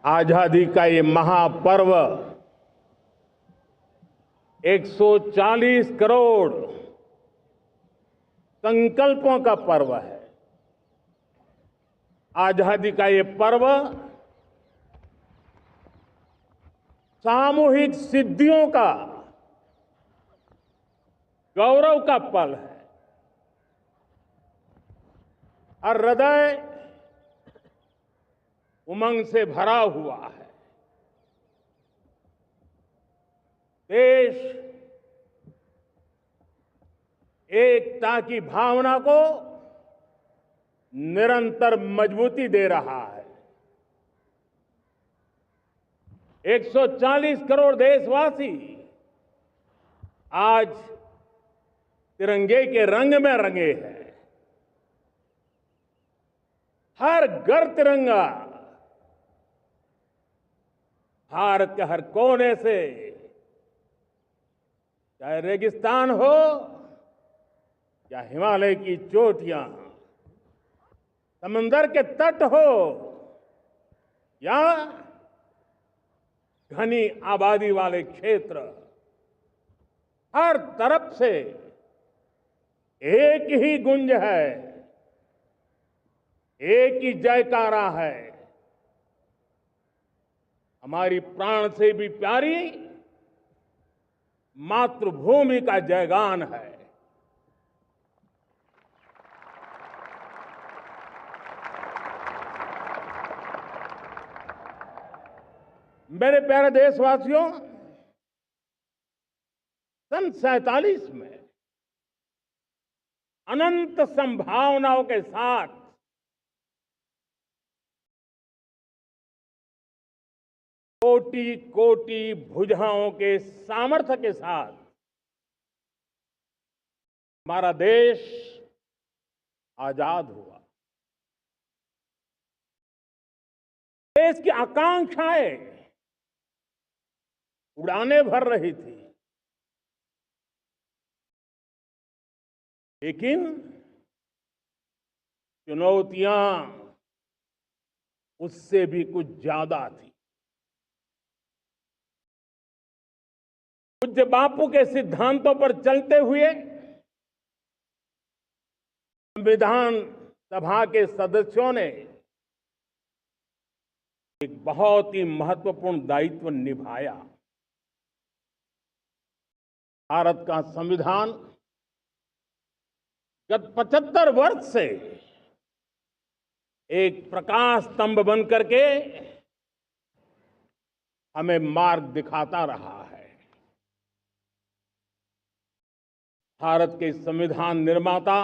आजादी का ये महापर्व 140 करोड़ संकल्पों का पर्व है। आजादी का ये पर्व सामूहिक सिद्धियों का गौरव का पल है और हृदय उमंग से भरा हुआ है। देश एकता की भावना को निरंतर मजबूती दे रहा है। 140 करोड़ देशवासी आज तिरंगे के रंग में रंगे हैं। हर घर तिरंगा, भारत के हर कोने से, चाहे रेगिस्तान हो या हिमालय की चोटियां, समंदर के तट हो या घनी आबादी वाले क्षेत्र, हर तरफ से एक ही गुंज है, एक ही जयकारा है। हमारी प्राण से भी प्यारी मातृभूमि का जयगान है। मेरे प्यारे देशवासियों, सन 47 में अनंत संभावनाओं के साथ कोटि कोटि भुजाओं के सामर्थ्य के साथ हमारा देश आजाद हुआ। देश की आकांक्षाएं उड़ाने भर रही थी, लेकिन चुनौतियां उससे भी कुछ ज्यादा थी। पूज्य बापू के सिद्धांतों पर चलते हुए संविधान सभा के सदस्यों ने एक बहुत ही महत्वपूर्ण दायित्व निभाया। भारत का संविधान गत 75 वर्ष से एक प्रकाश स्तंभ बन करके हमें मार्ग दिखाता रहा है। भारत के संविधान निर्माता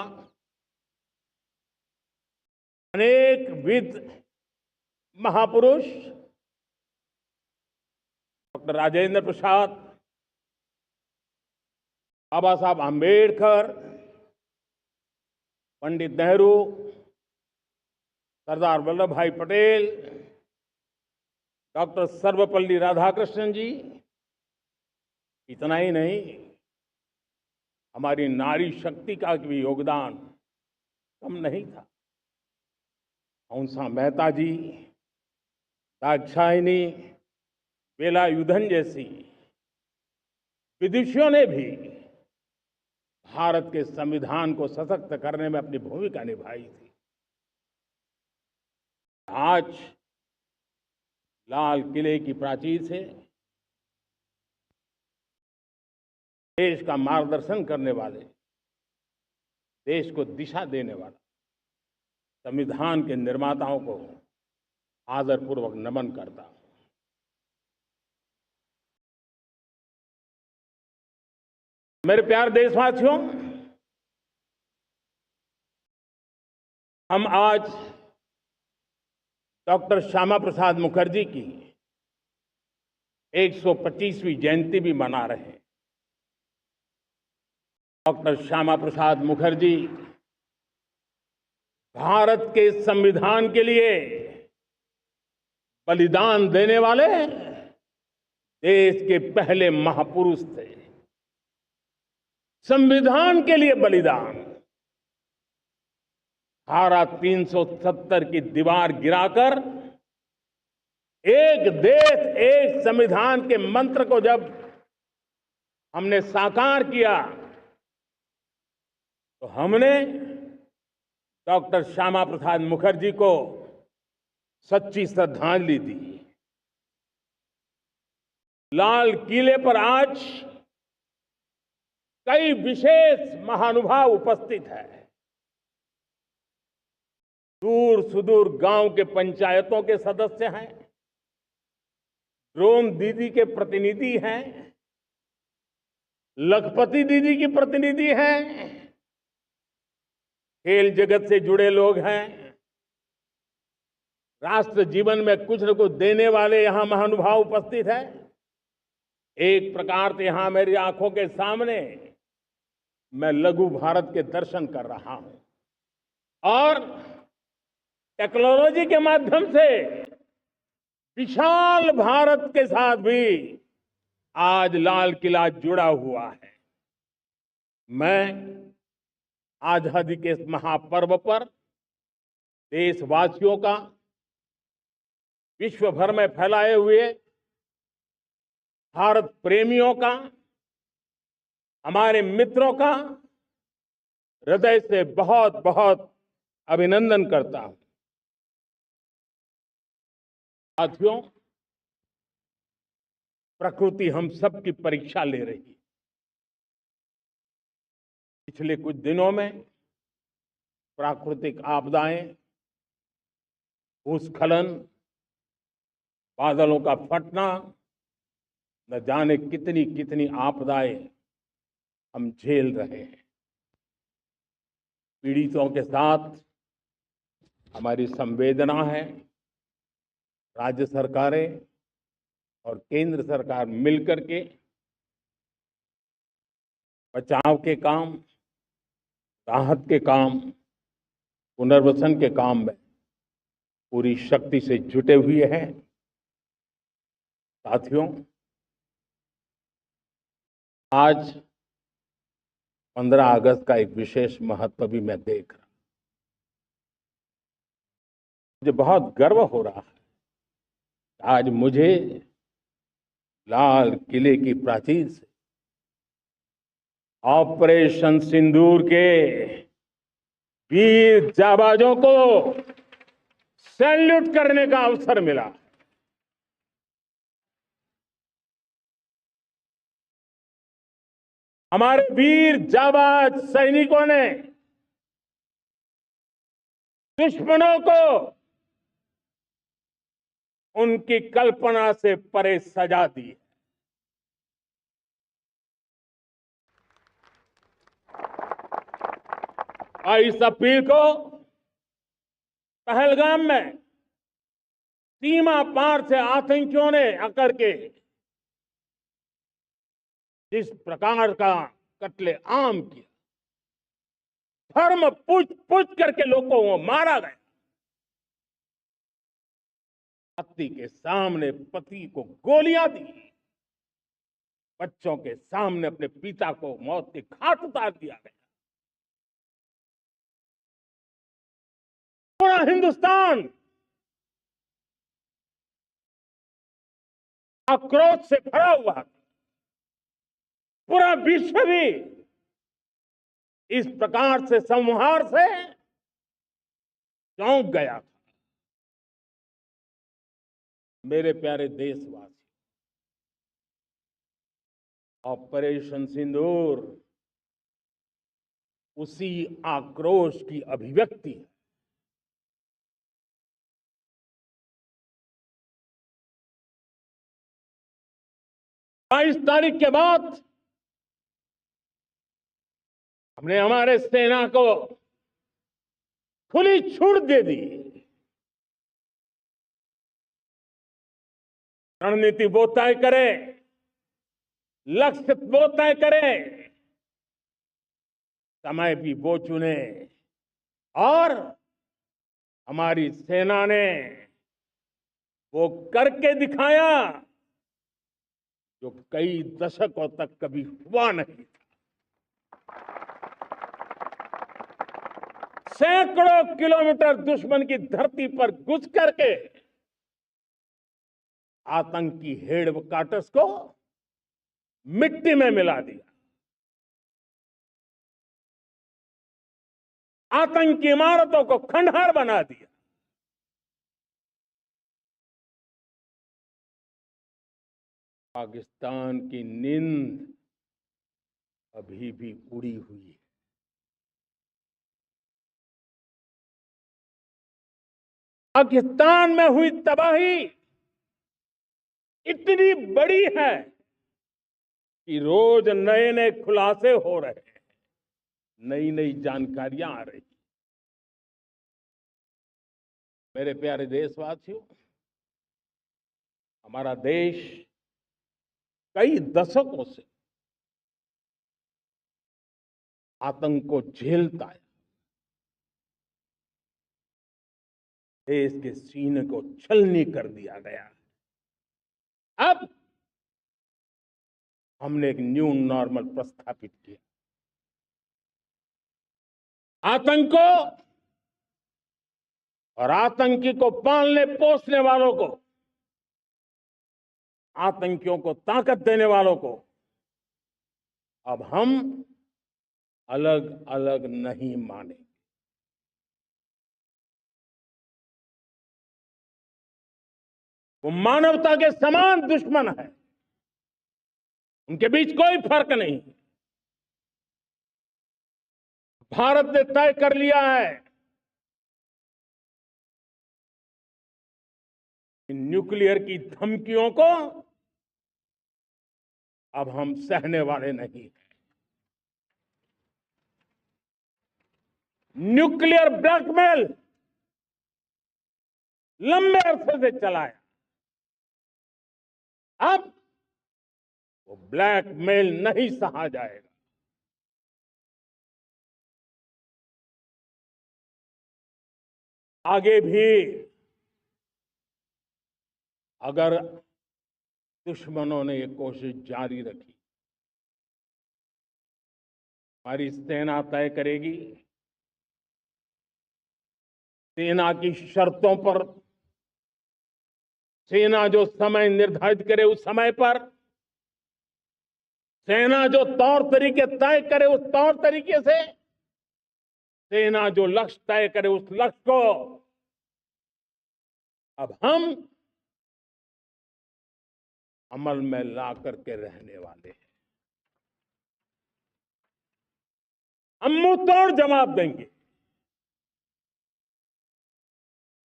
अनेक विद महापुरुष डॉक्टर राजेंद्र प्रसाद, बाबा साहब आंबेडकर, पंडित नेहरू, सरदार वल्लभ भाई पटेल, डॉक्टर सर्वपल्ली राधाकृष्णन जी, इतना ही नहीं, हमारी नारी शक्ति का भी योगदान कम नहीं था। हंसा मेहता जी, दाक्षायणी, वेलायुधन जैसी विदुषियों ने भी भारत के संविधान को सशक्त करने में अपनी भूमिका निभाई थी। आज लाल किले की प्राचीर से देश का मार्गदर्शन करने वाले, देश को दिशा देने वाला संविधान के निर्माताओं को आदरपूर्वक नमन करता हूं। मेरे प्यारे देशवासियों, हम आज डॉक्टर श्यामा प्रसाद मुखर्जी की 125वीं जयंती भी मना रहे हैं। डॉक्टर श्यामा प्रसाद मुखर्जी भारत के संविधान के लिए बलिदान देने वाले देश के पहले महापुरुष थे। संविधान के लिए बलिदान, धारा 370 की दीवार गिराकर एक देश एक संविधान के मंत्र को जब हमने साकार किया तो हमने डॉक्टर श्यामा प्रसाद मुखर्जी को सच्ची श्रद्धांजलि दी। लाल किले पर आज कई विशेष महानुभाव उपस्थित हैं। दूर सुदूर गांव के पंचायतों के सदस्य हैं, ड्रोन दीदी के प्रतिनिधि हैं, लखपति दीदी की प्रतिनिधि हैं, खेल जगत से जुड़े लोग हैं, राष्ट्र जीवन में कुछ न कुछ देने वाले यहां महानुभाव उपस्थित हैं। एक प्रकार से यहां मेरी आंखों के सामने मैं लघु भारत के दर्शन कर रहा हूं और टेक्नोलॉजी के माध्यम से विशाल भारत के साथ भी आज लाल किला जुड़ा हुआ है। मैं आजादी के इस महापर्व पर देशवासियों का, विश्व भर में फैलाए हुए भारत प्रेमियों का, हमारे मित्रों का हृदय से बहुत बहुत अभिनंदन करता हूं। साथियों, प्रकृति हम सब की परीक्षा ले रही है। पिछले कुछ दिनों में प्राकृतिक आपदाएं, भूस्खलन, बादलों का फटना, न जाने कितनी कितनी आपदाएं हम झेल रहे हैं। पीड़ितों के साथ हमारी संवेदना है। राज्य सरकारें और केंद्र सरकार मिलकर के बचाव के काम, राहत के काम, पुनर्वसन के काम में पूरी शक्ति से जुटे हुए हैं। साथियों, आज 15 अगस्त का एक विशेष महत्व भी मैं देख रहा हूं। मुझे बहुत गर्व हो रहा है। आज मुझे लाल किले की प्राचीर से ऑपरेशन सिंदूर के वीर जाबाजों को सैल्यूट करने का अवसर मिला। हमारे वीर जाबाज सैनिकों ने दुश्मनों को उनकी कल्पना से परे सजा दी। और इस अपील को पहलगाम में सीमा पार से आतंकियों ने आकर के जिस प्रकार का कत्ले आम किया, धर्म पूछ पूछ करके लोगों को मारा गया। पति के सामने पति को गोलियां दी, बच्चों के सामने अपने पिता को मौत के घाट उतार दिया गया। पूरा हिंदुस्तान आक्रोश से भरा हुआ था। पूरा विश्व भी इस प्रकार से संहार से चौंक गया था। मेरे प्यारे देशवासी, ऑपरेशन सिंदूर उसी आक्रोश की अभिव्यक्ति है। 22 तारीख के बाद हमने हमारे सेना को खुली छूट दे दी। रणनीति वो तय करे, लक्ष्य वो तय करे, समय भी वो चुने। और हमारी सेना ने वो करके दिखाया जो कई दशकों तक कभी हुआ नहीं था। सैकड़ों किलोमीटर दुश्मन की धरती पर घुस करके आतंकी हेडक्वार्टर्स को मिट्टी में मिला दिया, आतंकी इमारतों को खंडहर बना दिया। पाकिस्तान की नींद अभी भी उड़ी हुई है। पाकिस्तान में हुई तबाही इतनी बड़ी है कि रोज नए नए खुलासे हो रहे हैं, नई नई जानकारियां आ रही हैं। मेरे प्यारे देशवासियों, हमारा देश कई दशकों से आतंक को झेलता है। देश के सीने को छलनी कर दिया गया है। अब हमने एक न्यू नॉर्मल प्रस्थापित किया। आतंक को और आतंकी को पालने पोसने वालों को, आतंकियों को ताकत देने वालों को अब हम अलग अलग नहीं मानेंगे। वो मानवता के समान दुश्मन है, उनके बीच कोई फर्क नहीं। भारत ने तय कर लिया है कि न्यूक्लियर की धमकियों को अब हम सहने वाले नहीं हैं। न्यूक्लियर ब्लैकमेल लंबे अरसे से चला है, अब वो ब्लैकमेल नहीं सहा जाएगा। आगे भी अगर दुश्मनों ने ये कोशिश जारी रखी, हमारी सेना तय करेगी, सेना की शर्तों पर, सेना जो समय निर्धारित करे उस समय पर, सेना जो तौर तरीके तय करे उस तौर तरीके से, सेना जो लक्ष्य तय करे उस लक्ष्य को अब हम अमल में ला करके रहने वाले हैं। हम मुंह तोड़ जवाब देंगे।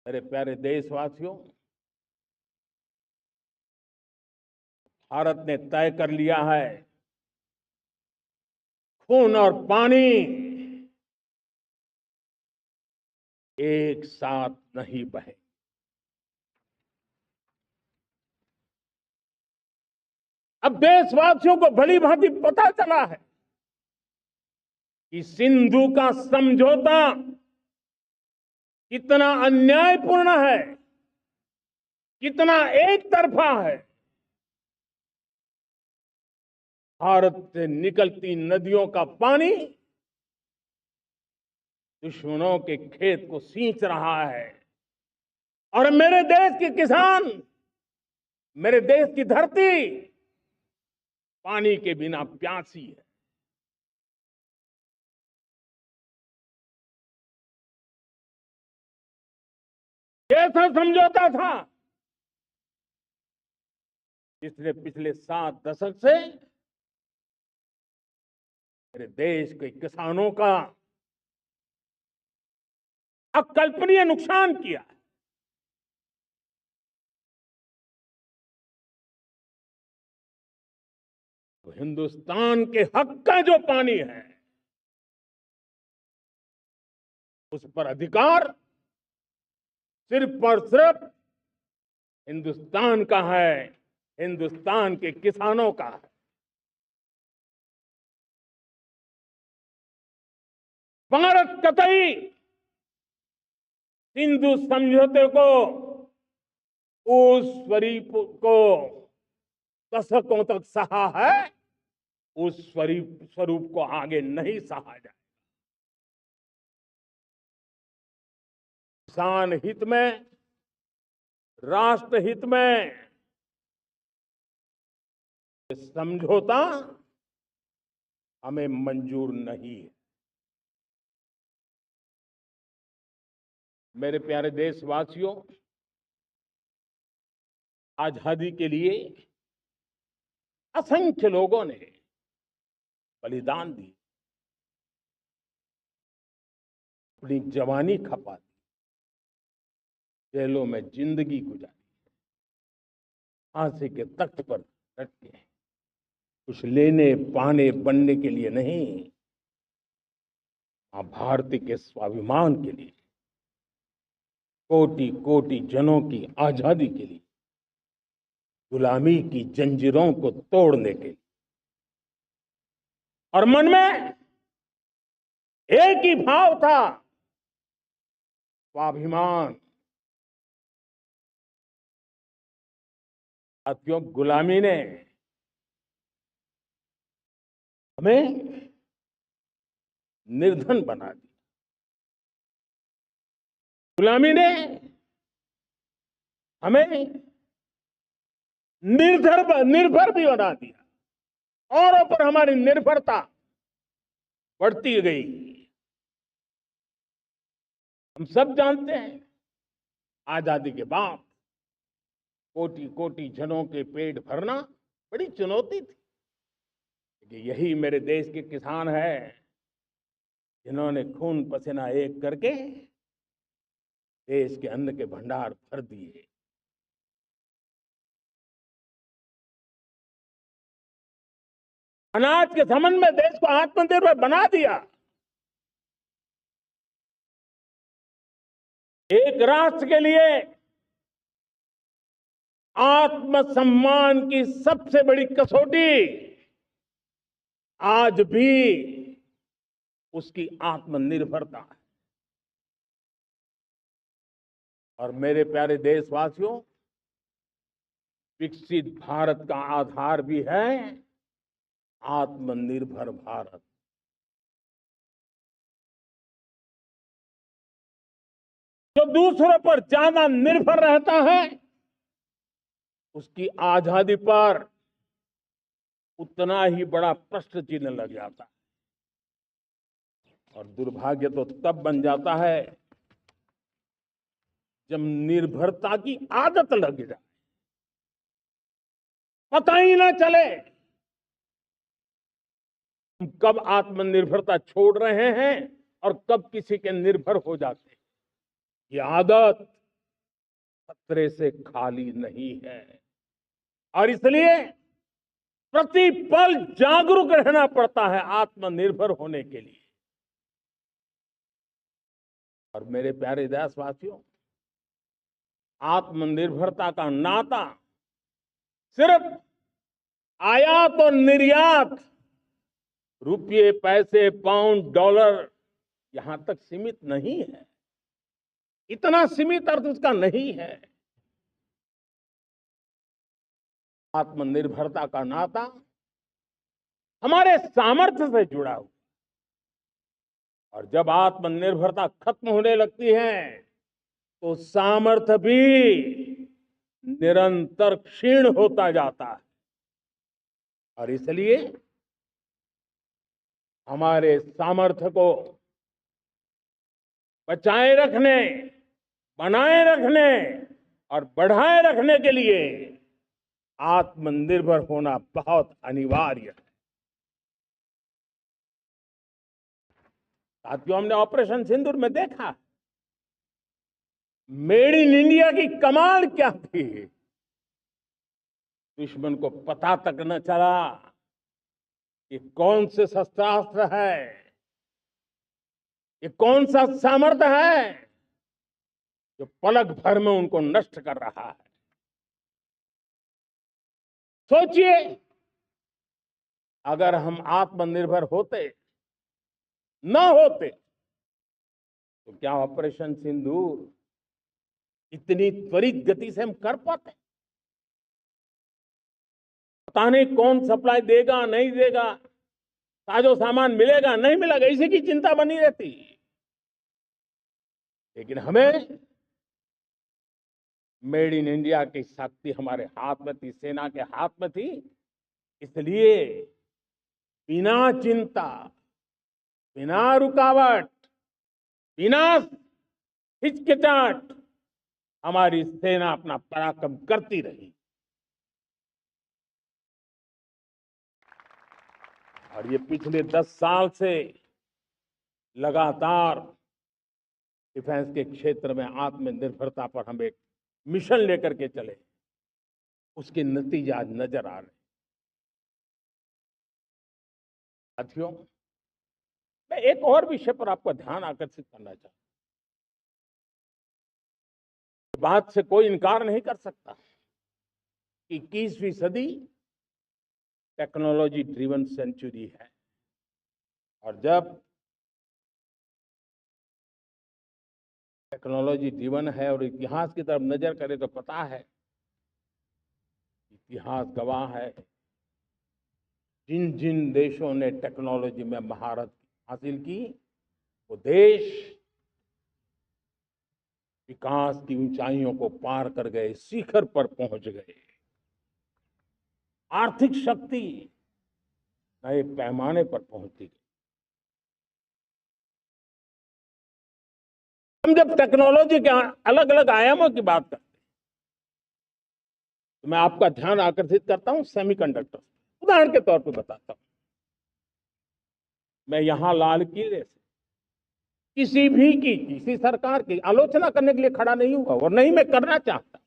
मेरे प्यारे देशवासियों, भारत ने तय कर लिया है, खून और पानी एक साथ नहीं बहे। अब देशवासियों को भली भांति पता चला है कि सिंधु का समझौता कितना अन्यायपूर्ण है, कितना एक तरफा है। भारत से निकलती नदियों का पानी दुश्मनों के खेत को सींच रहा है और मेरे देश के किसान, मेरे देश की धरती पानी के बिना प्यासी है। ऐसा समझौता था जिसने पिछले 7 दशक से मेरे देश के किसानों का अकल्पनीय नुकसान किया। तो हिंदुस्तान के हक का जो पानी है उस पर अधिकार सिर्फ और सिर्फ हिंदुस्तान का है, हिंदुस्तान के किसानों का है। भारत कतई सिंधु समझौते को, उस स्वरूप को दशकों तक सहा है, उस स्वरूप को आगे नहीं सहा जाए। किसान हित में, राष्ट्र हित में ये समझौता हमें मंजूर नहीं है। मेरे प्यारे देशवासियों, आजादी के लिए असंख्य लोगों ने बलिदान दी, अपनी जवानी खपा दी, जेलों में जिंदगी गुजारी, फांसी के तख्त पर डट के, कुछ लेने पाने बनने के लिए नहीं, मां भारती के स्वाभिमान के लिए, कोटि कोटि जनों की आजादी के लिए, गुलामी की जंजीरों को तोड़ने के लिए। और मन में एक ही भाव था, स्वाभिमान। साथियों, गुलामी ने हमें निर्धन बना दिया, गुलामी ने हमें निर्भर भी बना दिया, औरों पर हमारी निर्भरता बढ़ती गई। हम सब जानते हैं, आजादी के बाद कोटि कोटि जनों के पेट भरना बड़ी चुनौती थी। लेकिन यही मेरे देश के किसान हैं जिन्होंने खून पसीना एक करके देश के अन्न के भंडार भर दिए। अनाज के संबंध में देश को आत्मनिर्भर बना दिया। एक राष्ट्र के लिए आत्मसम्मान की सबसे बड़ी कसौटी आज भी उसकी आत्मनिर्भरता है। और मेरे प्यारे देशवासियों, विकसित भारत का आधार भी है आत्मनिर्भर भारत। जो दूसरों पर ज्यादा निर्भर रहता है, उसकी आजादी पर उतना ही बड़ा प्रश्न चिन्ह लग जाता है। और दुर्भाग्य तो तब बन जाता है जब निर्भरता की आदत लग जाए, पता ही ना चले हम कब आत्मनिर्भरता छोड़ रहे हैं और कब किसी के निर्भर हो जाते हैं। ये आदत खतरे से खाली नहीं है और इसलिए प्रतिपल जागरूक रहना पड़ता है आत्मनिर्भर होने के लिए। और मेरे प्यारे देशवासियों, आत्मनिर्भरता का नाता सिर्फ आयात और निर्यात, रुपये, पैसे, पाउंड, डॉलर यहां तक सीमित नहीं है। इतना सीमित अर्थ उसका नहीं है। आत्मनिर्भरता का नाता हमारे सामर्थ्य से जुड़ा हुआ। और जब आत्मनिर्भरता खत्म होने लगती है तो सामर्थ्य भी निरंतर क्षीण होता जाता है। और इसलिए हमारे सामर्थ्य को बचाए रखने, बनाए रखने और बढ़ाए रखने के लिए आत्मनिर्भर होना बहुत अनिवार्य है। साथियों, हमने ऑपरेशन सिंदूर में देखा मेड इन इंडिया की कमाल क्या थी। दुश्मन को पता तक न चला कि कौन से शस्त्रास्त्र है, ये कौन सा सामर्थ्य है जो पलक भर में उनको नष्ट कर रहा है। सोचिए, अगर हम आत्मनिर्भर होते न होते तो क्या ऑपरेशन सिंदूर इतनी त्वरित गति से हम कर पाते? पता नहीं कौन सप्लाई देगा नहीं देगा, साजो सामान मिलेगा नहीं मिलेगा, इसी की चिंता बनी रहती। लेकिन हमें मेड इन इंडिया की शक्ति हमारे हाथ में थी, सेना के हाथ में थी। इसलिए बिना चिंता, बिना रुकावट, बिना हिचकिचाहट हमारी सेना अपना पराक्रम करती रही। और ये पिछले 10 साल से लगातार डिफेंस के क्षेत्र में आत्मनिर्भरता पर हम एक मिशन लेकर के चले, उसके नतीजे आज नजर आ रहे हैं। साथियों, मैं एक और विषय पर आपका ध्यान आकर्षित करना चाहता हूं। बात से कोई इनकार नहीं कर सकता कि 21वीं सदी टेक्नोलॉजी ड्रिवन सेंचुरी है। और जब टेक्नोलॉजी ड्रिवन है और इतिहास की तरफ नजर करें तो पता है, इतिहास गवाह है, जिन जिन देशों ने टेक्नोलॉजी में महारत हासिल की, वो देश विकास की ऊंचाइयों को पार कर गए, शिखर पर पहुंच गए। आर्थिक शक्ति नए पैमाने पर पहुंचती गई। हम जब टेक्नोलॉजी के अलग अलग आयामों की बात करते हैं तो मैं आपका ध्यान आकर्षित करता हूं सेमीकंडक्टर। उदाहरण के तौर पर बताता हूं, मैं यहां लाल किले से किसी सरकार की आलोचना करने के लिए खड़ा नहीं हुआ और नहीं मैं करना चाहता,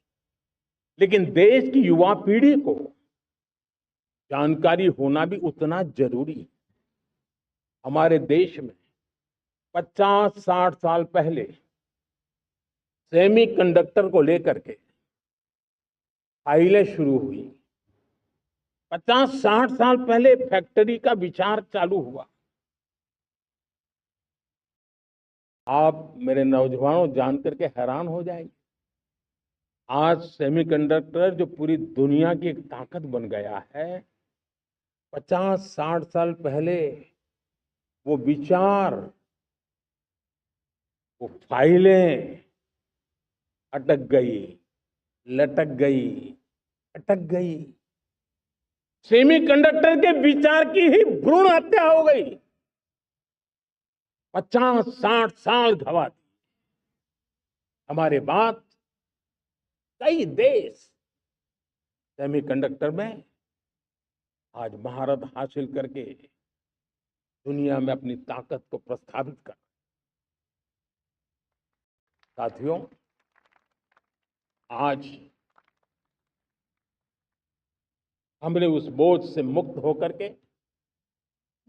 लेकिन देश की युवा पीढ़ी को जानकारी होना भी उतना जरूरी है। हमारे देश में 50-60 साल पहले सेमीकंडक्टर को लेकर के फाइलें शुरू हुई। 50-60 साल पहले फैक्ट्री का विचार चालू हुआ। आप मेरे नौजवानों जानकर के हैरान हो जाएंगे, आज सेमीकंडक्टर जो पूरी दुनिया की एक ताकत बन गया है, 50-60 साल पहले वो विचार, वो फाइलें अटक गई, लटक गई, अटक गई। सेमीकंडक्टर के विचार की ही भ्रूण हत्या हो गई। 50-60 साल गवा दी। हमारे बाद कई देश सेमीकंडक्टर में आज महारत हासिल करके दुनिया में अपनी ताकत को प्रस्थापित कर। साथियों, आज हमने उस बोझ से मुक्त होकर के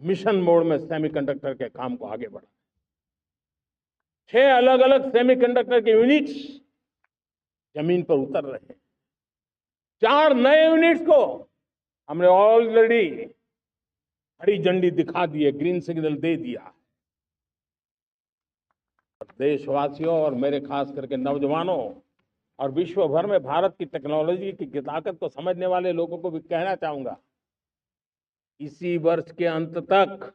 मिशन मोड में सेमीकंडक्टर के काम को आगे बढ़ा। 6 अलग अलग सेमीकंडक्टर के यूनिट्स जमीन पर उतर रहे हैं। 4 नए यूनिट्स को हमने ऑलरेडी हरी झंडी दिखा दी है, ग्रीन सिग्नल दे दिया। देशवासियों और मेरे खास करके नौजवानों और विश्व भर में भारत की टेक्नोलॉजी की ताकत को समझने वाले लोगों को भी कहना चाहूंगा, इसी वर्ष के अंत तक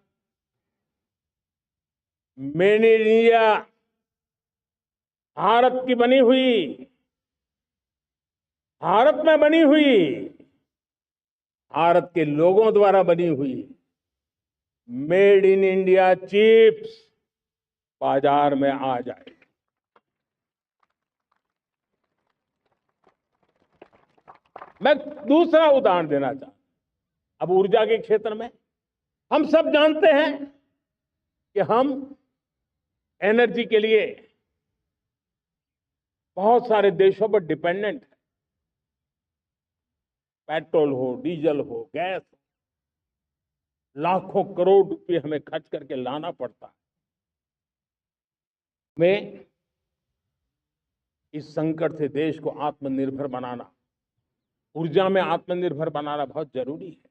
मेड इन इंडिया, भारत की बनी हुई, भारत में बनी हुई, भारत के लोगों द्वारा बनी हुई मेड इन इंडिया चिप्स बाजार में आ जाए। मैं दूसरा उदाहरण देना चाहता हूं। अब ऊर्जा के क्षेत्र में हम सब जानते हैं कि हम एनर्जी के लिए बहुत सारे देशों पर डिपेंडेंट है। पेट्रोल हो, डीजल हो, गैस हो, लाखों करोड़ रुपए हमें खर्च करके लाना पड़ता है। हमें इस संकट से देश को आत्मनिर्भर बनाना, ऊर्जा में आत्मनिर्भर बनाना बहुत जरूरी है।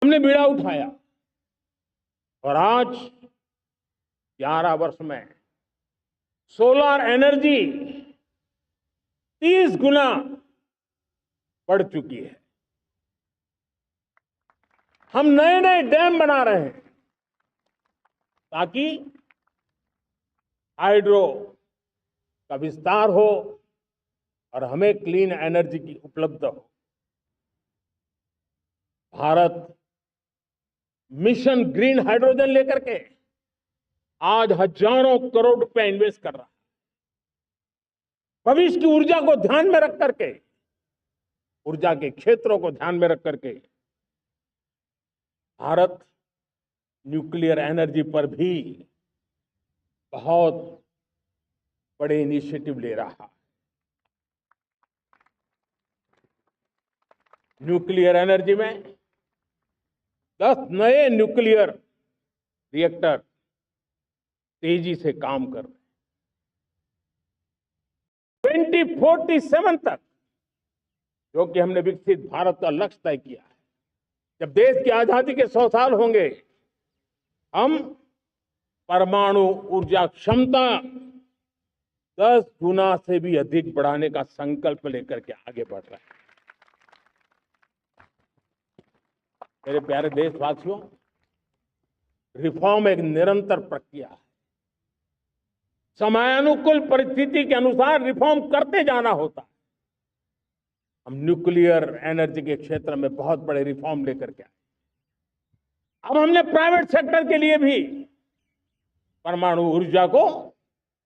हमने बीड़ा उठाया और आज 11 वर्ष में सोलर एनर्जी 30 गुना बढ़ चुकी है। हम नए नए डैम बना रहे हैं ताकि हाइड्रो का विस्तार हो और हमें क्लीन एनर्जी की उपलब्ध हो। भारत मिशन ग्रीन हाइड्रोजन लेकर के आज हजारों करोड़ रुपए इन्वेस्ट कर रहा है। भविष्य की ऊर्जा को ध्यान में रख करके, ऊर्जा के क्षेत्रों को ध्यान में रख करके भारत न्यूक्लियर एनर्जी पर भी बहुत बड़े इनिशिएटिव ले रहा है। न्यूक्लियर एनर्जी में 10 नए न्यूक्लियर रिएक्टर तेजी से काम कर रहे हैं। 2047 तक, जो कि हमने विकसित भारत का लक्ष्य तय किया है, जब देश की आजादी के 100 साल होंगे, हम परमाणु ऊर्जा क्षमता 10 गुना से भी अधिक बढ़ाने का संकल्प लेकर के आगे बढ़ रहे हैं। मेरे प्यारे देशवासियों, रिफॉर्म एक निरंतर प्रक्रिया है। समयानुकूल परिस्थिति के अनुसार रिफॉर्म करते जाना होता है। हम न्यूक्लियर एनर्जी के क्षेत्र में बहुत बड़े रिफॉर्म लेकर के आए। अब हमने प्राइवेट सेक्टर के लिए भी परमाणु ऊर्जा को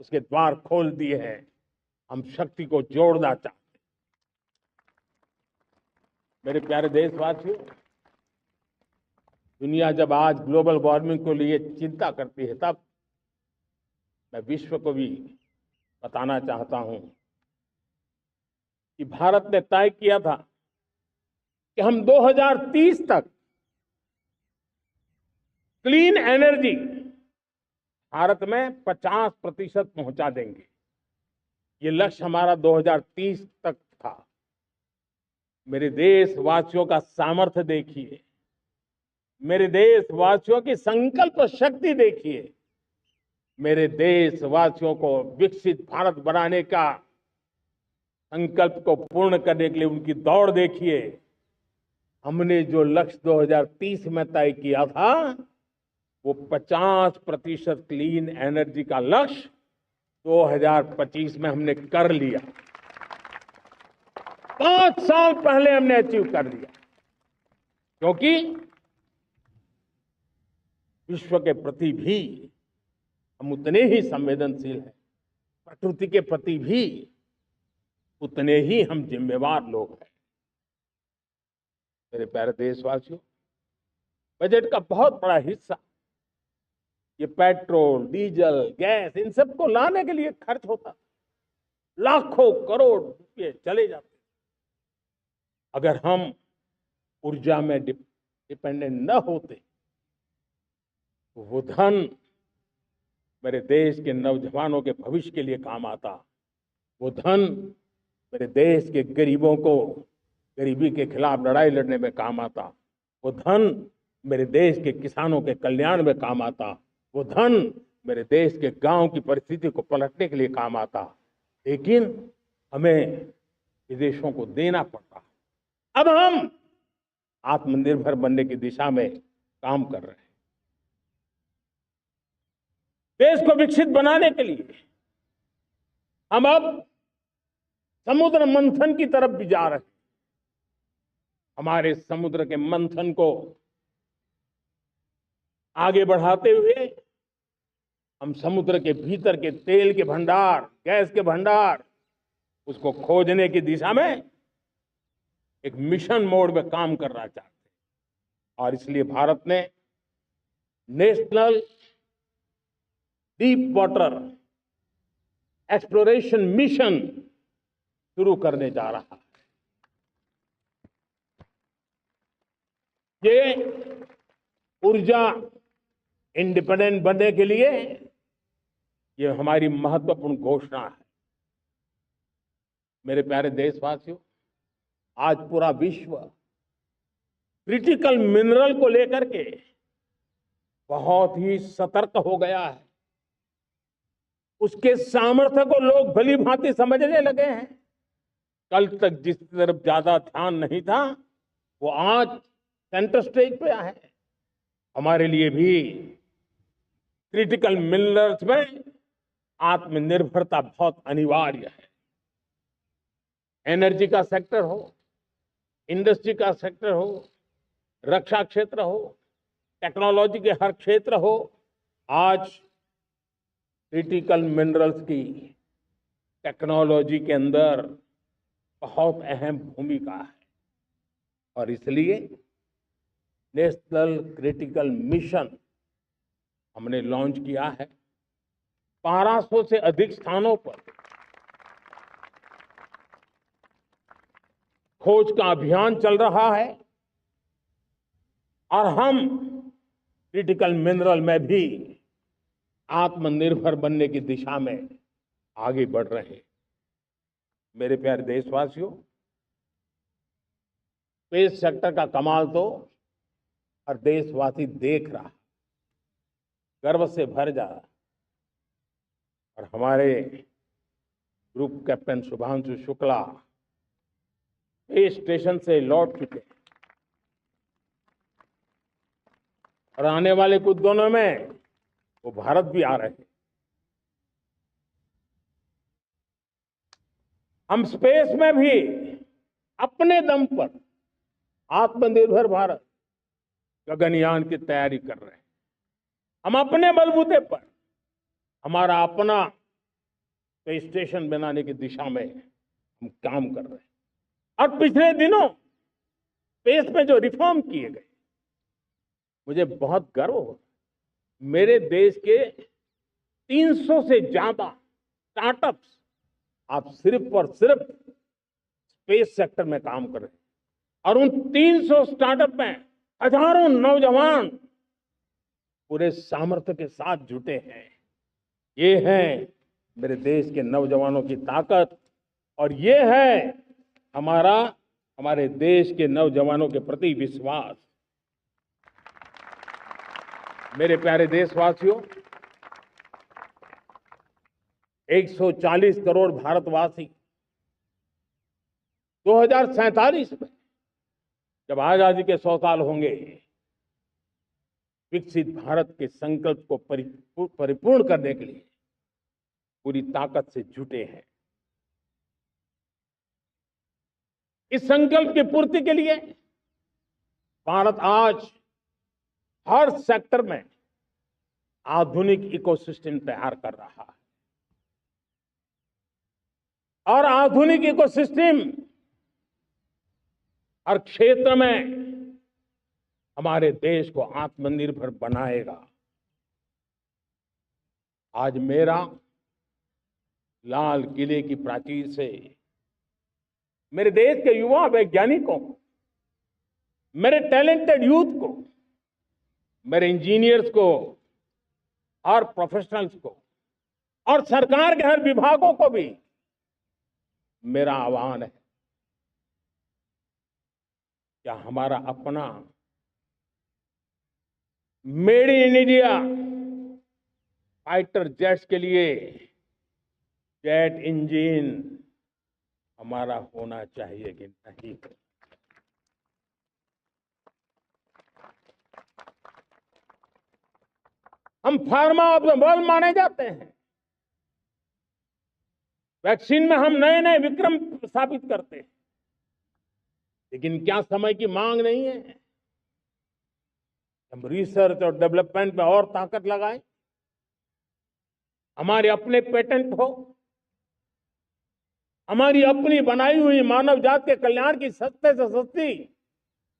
उसके द्वार खोल दिए हैं। हम शक्ति को जोड़ना चाहते हैं। मेरे प्यारे देशवासियों, दुनिया जब आज ग्लोबल वार्मिंग को लिए चिंता करती है, तब मैं विश्व को भी बताना चाहता हूं कि भारत ने तय किया था कि हम 2030 तक क्लीन एनर्जी भारत में 50% पहुंचा देंगे। ये लक्ष्य हमारा 2030 तक था। मेरे देशवासियों का सामर्थ्य देखिए, मेरे देशवासियों की संकल्प शक्ति देखिए, मेरे देशवासियों को विकसित भारत बनाने का संकल्प को पूर्ण करने के लिए उनकी दौड़ देखिए। हमने जो लक्ष्य 2030 में तय किया था, वो 50% क्लीन एनर्जी का लक्ष्य 2025 में हमने कर लिया। 5 साल पहले हमने अचीव कर लिया, क्योंकि विश्व के प्रति भी हम उतने ही संवेदनशील हैं, प्रकृति के प्रति भी उतने ही हम जिम्मेवार लोग हैं। मेरे प्यारे देशवासियों, बजट का बहुत बड़ा हिस्सा ये पेट्रोल, डीजल, गैस, इन सबको लाने के लिए खर्च होता। लाखों करोड़ रुपए चले जाते। अगर हम ऊर्जा में डिपेंडेंट न होते, तो वो धन मेरे देश के नौजवानों के भविष्य के लिए काम आता। वो धन मेरे देश के गरीबों को गरीबी के खिलाफ लड़ाई लड़ने में काम आता। वो धन मेरे देश के किसानों के कल्याण में काम आता। वो धन मेरे देश के गांव की परिस्थिति को पलटने के लिए काम आता। लेकिन हमें विदेशों को देना पड़ता। अब हम आत्मनिर्भर बनने की दिशा में काम कर रहे हैं। देश को विकसित बनाने के लिए हम अब समुद्र मंथन की तरफ भी जा रहे हैं। हमारे समुद्र के मंथन को आगे बढ़ाते हुए हम समुद्र के भीतर के तेल के भंडार, गैस के भंडार, उसको खोजने की दिशा में एक मिशन मोड में काम करना चाहते हैं। और इसलिए भारत ने national deep water exploration mission शुरू करने जा रहा है। ये ऊर्जा इंडिपेंडेंट बनने के लिए ये हमारी महत्वपूर्ण घोषणा है। मेरे प्यारे देशवासियों, आज पूरा विश्व क्रिटिकल मिनरल को लेकर के बहुत ही सतर्क हो गया है। उसके सामर्थ्य को लोग भली भांति समझने लगे हैं। कल तक जिस तरफ ज्यादा ध्यान नहीं था, वो आज सेंटर स्टेज पे है। हमारे लिए भी क्रिटिकल मिनरल्स में आत्मनिर्भरता बहुत अनिवार्य है। एनर्जी का सेक्टर हो, इंडस्ट्री का सेक्टर हो, रक्षा क्षेत्र हो, टेक्नोलॉजी के हर क्षेत्र हो, आज क्रिटिकल मिनरल्स की टेक्नोलॉजी के अंदर बहुत अहम भूमिका है। और इसलिए नेशनल क्रिटिकल मिशन हमने लॉन्च किया है। 1200 से अधिक स्थानों पर खोज का अभियान चल रहा है और हम क्रिटिकल मिनरल में भी आत्मनिर्भर बनने की दिशा में आगे बढ़ रहे हैं। मेरे प्यारे देशवासियों, स्पेस सेक्टर का कमाल तो हर देशवासी देख रहा है, गर्व से भर जा रहा। और हमारे group captain Shubhanshu Shukla space station से लौट चुके हैं और आने वाले कुछ दिनों में वो भारत भी आ रहे हैं। हम स्पेस में भी अपने दम पर आत्मनिर्भर भारत गगनयान की तैयारी कर रहे हैं। हम अपने बलबूते पर हमारा अपना स्पेस स्टेशन बनाने की दिशा में हम काम कर रहे हैं। और पिछले दिनों स्पेस में जो रिफॉर्म किए गए, मुझे बहुत गर्व हो। मेरे देश के 300 से ज्यादा स्टार्टअप्स आप सिर्फ और सिर्फ स्पेस सेक्टर में काम कर रहे हैं और उन 300 स्टार्टअप में हजारों नौजवान पूरे सामर्थ्य के साथ जुटे हैं। ये है मेरे देश के नौजवानों की ताकत और ये है हमारे देश के नौजवानों के प्रति विश्वास। मेरे प्यारे देशवासियों, 140 करोड़ भारतवासी 2047 में जब आजादी के 100 साल होंगे, विकसित भारत के संकल्प को परिपूर्ण करने के लिए पूरी ताकत से जुटे हैं। इस संकल्प की पूर्ति के लिए भारत आज हर सेक्टर में आधुनिक इकोसिस्टम तैयार कर रहा है और आधुनिक इकोसिस्टम हर क्षेत्र में हमारे देश को आत्मनिर्भर बनाएगा। आज मेरा लाल किले की प्राचीर से मेरे देश के युवा वैज्ञानिकों को, मेरे टैलेंटेड यूथ को, मेरे इंजीनियर्स को और प्रोफेशनल्स को और सरकार के हर विभागों को भी मेरा आह्वान है, क्या हमारा अपना made in India fighter jets के लिए जेट इंजन हमारा होना चाहिए कि नहीं? हम फार्मा ऑफ द वर्ल्ड माने जाते हैं। वैक्सीन में हम नए नए विक्रम स्थापित करते हैं, लेकिन क्या समय की मांग नहीं है? हम रिसर्च और डेवलपमेंट में और ताकत लगाएं, हमारे अपने पेटेंट हो, हमारी अपनी बनाई हुई मानव जात के कल्याण की सस्ते से सस्ती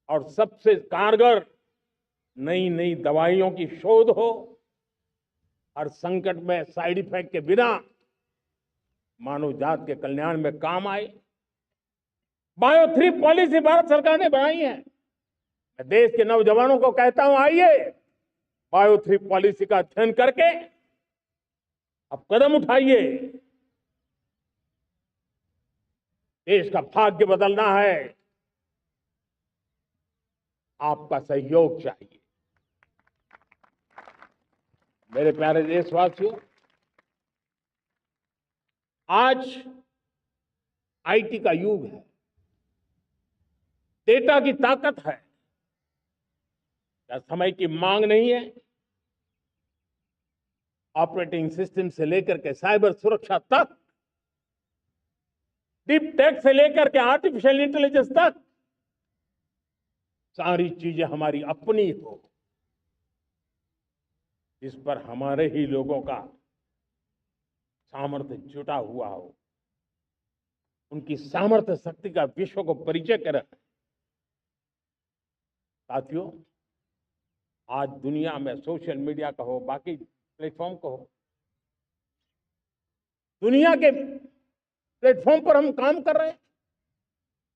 और सबसे कारगर नई नई दवाइयों की शोध हो, हर संकट में साइड इफेक्ट के बिना मानव जात के कल्याण में काम आए। बायो 3 पॉलिसी भारत सरकार ने बनाई है। मैं देश के नौजवानों को कहता हूं, आइए बायो 3 पॉलिसी का अध्ययन करके अब कदम उठाइए। देश का भाग्य बदलना है, आपका सहयोग चाहिए। मेरे प्यारे देशवासियों, आज आईटी का युग है, डेटा की ताकत है। क्या समय की मांग नहीं है? ऑपरेटिंग सिस्टम से लेकर के साइबर सुरक्षा तक, डीप टेक से लेकर के आर्टिफिशियल इंटेलिजेंस तक, सारी चीजें हमारी अपनी हो, जिस पर हमारे ही लोगों का सामर्थ्य जुटा हुआ हो, उनकी सामर्थ्य शक्ति का विश्व को परिचय करें। साथियों, आज दुनिया में सोशल मीडिया कहो, बाकी प्लेटफॉर्म कहो, दुनिया के प्लेटफॉर्म पर हम काम कर रहे हैं।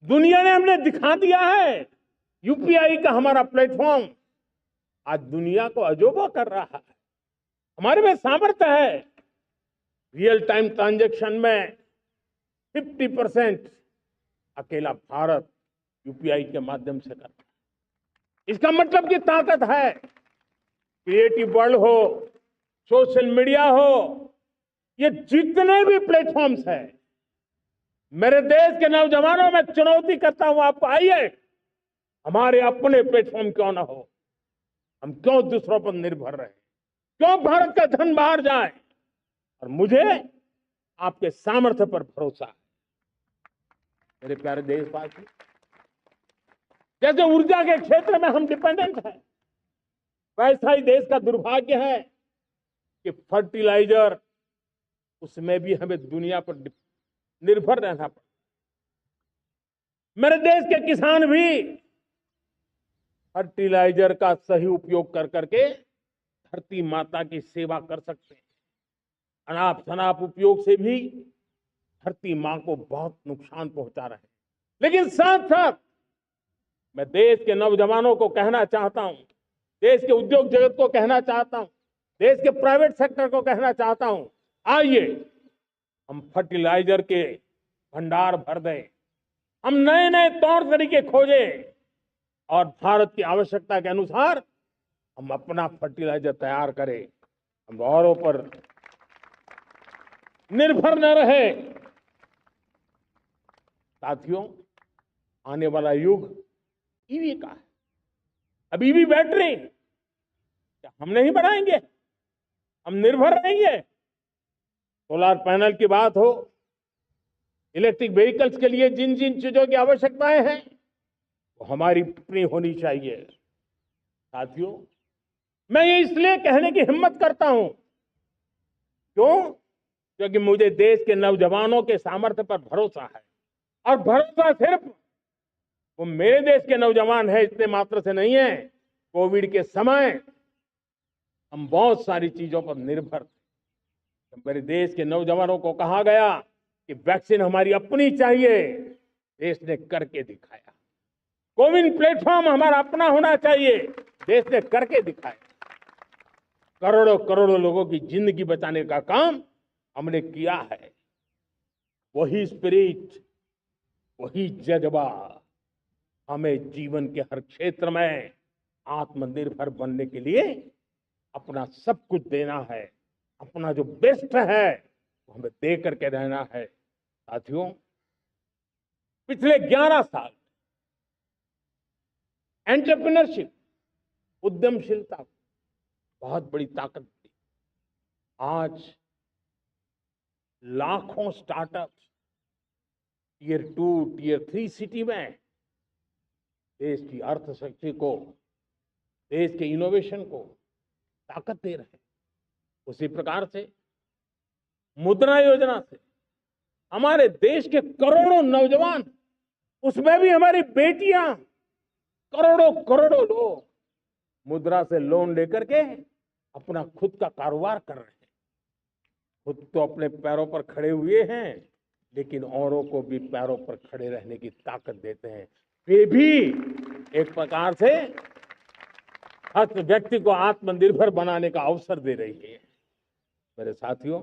दुनिया ने हमने दिखा दिया है, यूपीआई का हमारा प्लेटफॉर्म आज दुनिया को अजोबा कर रहा है। हमारे में सामर्थ्य है। रियल टाइम ट्रांजैक्शन में 50% अकेला भारत यूपीआई के माध्यम से करता है। इसका मतलब की ताकत है। क्रिएटिव वर्ल्ड हो, सोशल मीडिया हो, ये जितने भी प्लेटफॉर्म्स हैं, मेरे देश के नौजवानों में चुनौती करता हूं आपको, आइए हमारे अपने प्लेटफॉर्म क्यों ना हो, हम क्यों दूसरों पर निर्भर रहे, क्यों भारत का धन बाहर जाए। और मुझे आपके सामर्थ्य पर भरोसा है। मेरे प्यारे देशवासी, जैसे ऊर्जा के क्षेत्र में हम डिपेंडेंट हैं, वैसा ही देश का दुर्भाग्य है कि फर्टिलाइजर, उसमें भी हमें दुनिया पर निर्भर रहना पड़ता। मेरे देश के किसान भी फर्टिलाइजर का सही उपयोग कर करके धरती माता की सेवा कर सकते हैं। अनाप शनाप उपयोग से भी धरती मां को बहुत नुकसान पहुंचा रहे हैं। लेकिन साथ साथ मैं देश के नौजवानों को कहना चाहता हूं, देश के उद्योग जगत को कहना चाहता हूं, देश के प्राइवेट सेक्टर को कहना चाहता हूं, आइए हम फर्टिलाइजर के भंडार भर दें, हम नए नए तौर तरीके खोजें और भारत की आवश्यकता के अनुसार हम अपना फर्टिलाइजर तैयार करें। हम औरों पर निर्भर न रहे। साथियों, आने वाला युग ईवी का है। अब ईवी बैटरी क्या हम नहीं बनाएंगे? हम निर्भर रहेंगे? सोलर पैनल की बात हो, इलेक्ट्रिक व्हीकल्स के लिए जिन जिन चीजों की आवश्यकताएं हैं, वो हमारी अपनी होनी चाहिए। साथियों, मैं ये इसलिए कहने की हिम्मत करता हूं, क्यों? क्योंकि मुझे देश के नौजवानों के सामर्थ्य पर भरोसा है। और भरोसा सिर्फ वो मेरे देश के नौजवान है इतने मात्र से नहीं है। कोविड के समय हम बहुत सारी चीजों पर निर्भर थे। मेरे देश के नौजवानों को कहा गया कि वैक्सीन हमारी अपनी चाहिए, देश ने करके दिखाया। कोविन प्लेटफॉर्म हमारा अपना होना चाहिए, देश ने करके दिखाया। करोड़ों करोड़ों लोगों की जिंदगी बचाने का काम हमने किया है। वही स्पिरिट, वही जज्बा हमें जीवन के हर क्षेत्र में आत्मनिर्भर बनने के लिए अपना सब कुछ देना है। अपना जो बेस्ट है वो हमें दे करके रहना है। साथियों, पिछले 11 साल एंटरप्रेन्योरशिप, उद्यमशीलता बहुत बड़ी ताकत थी। आज लाखों स्टार्टअप्स टियर 2, टियर 3 सिटी में देश की अर्थशक्ति को, देश के इनोवेशन को ताकत दे रहे हैं। उसी प्रकार से मुद्रा योजना से हमारे देश के करोड़ों नौजवान, उसमें भी हमारी बेटियां, करोड़ों करोड़ों लोग मुद्रा से लोन लेकर के अपना खुद का कारोबार कर रहे हैं। खुद तो अपने पैरों पर खड़े हुए हैं, लेकिन औरों को भी पैरों पर खड़े रहने की ताकत देते हैं। वे भी एक प्रकार से हर व्यक्ति को आत्मनिर्भर बनाने का अवसर दे रही है। मेरे साथियों,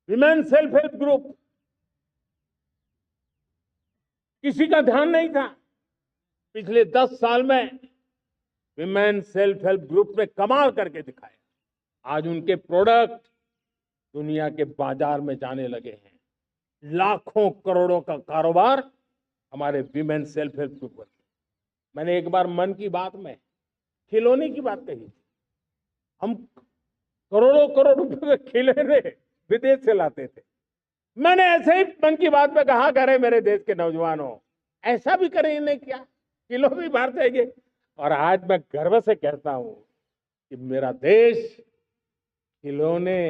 विमेन सेल्फ हेल्प ग्रुप, किसी का ध्यान नहीं था। पिछले 10 साल में विमेन सेल्फ हेल्प ग्रुप ने कमाल करके दिखाया। आज उनके प्रोडक्ट दुनिया के बाजार में जाने लगे हैं। लाखों करोड़ों का कारोबार हमारे विमेन सेल्फ हेल्प ग्रुप पर। मैंने एक बार मन की बात में खिलौने की बात कही थी। हम करोड़ों करोड़ रुपए के खिलौने विदेश से लाते थे। मैंने ऐसे ही मन की बात में कहा, करे मेरे देश के नौजवानों, ऐसा भी करें नहीं क्या? किलो भी बाहर जाएंगे। और आज मैं गर्व से कहता हूं कि मेरा देश खिलौने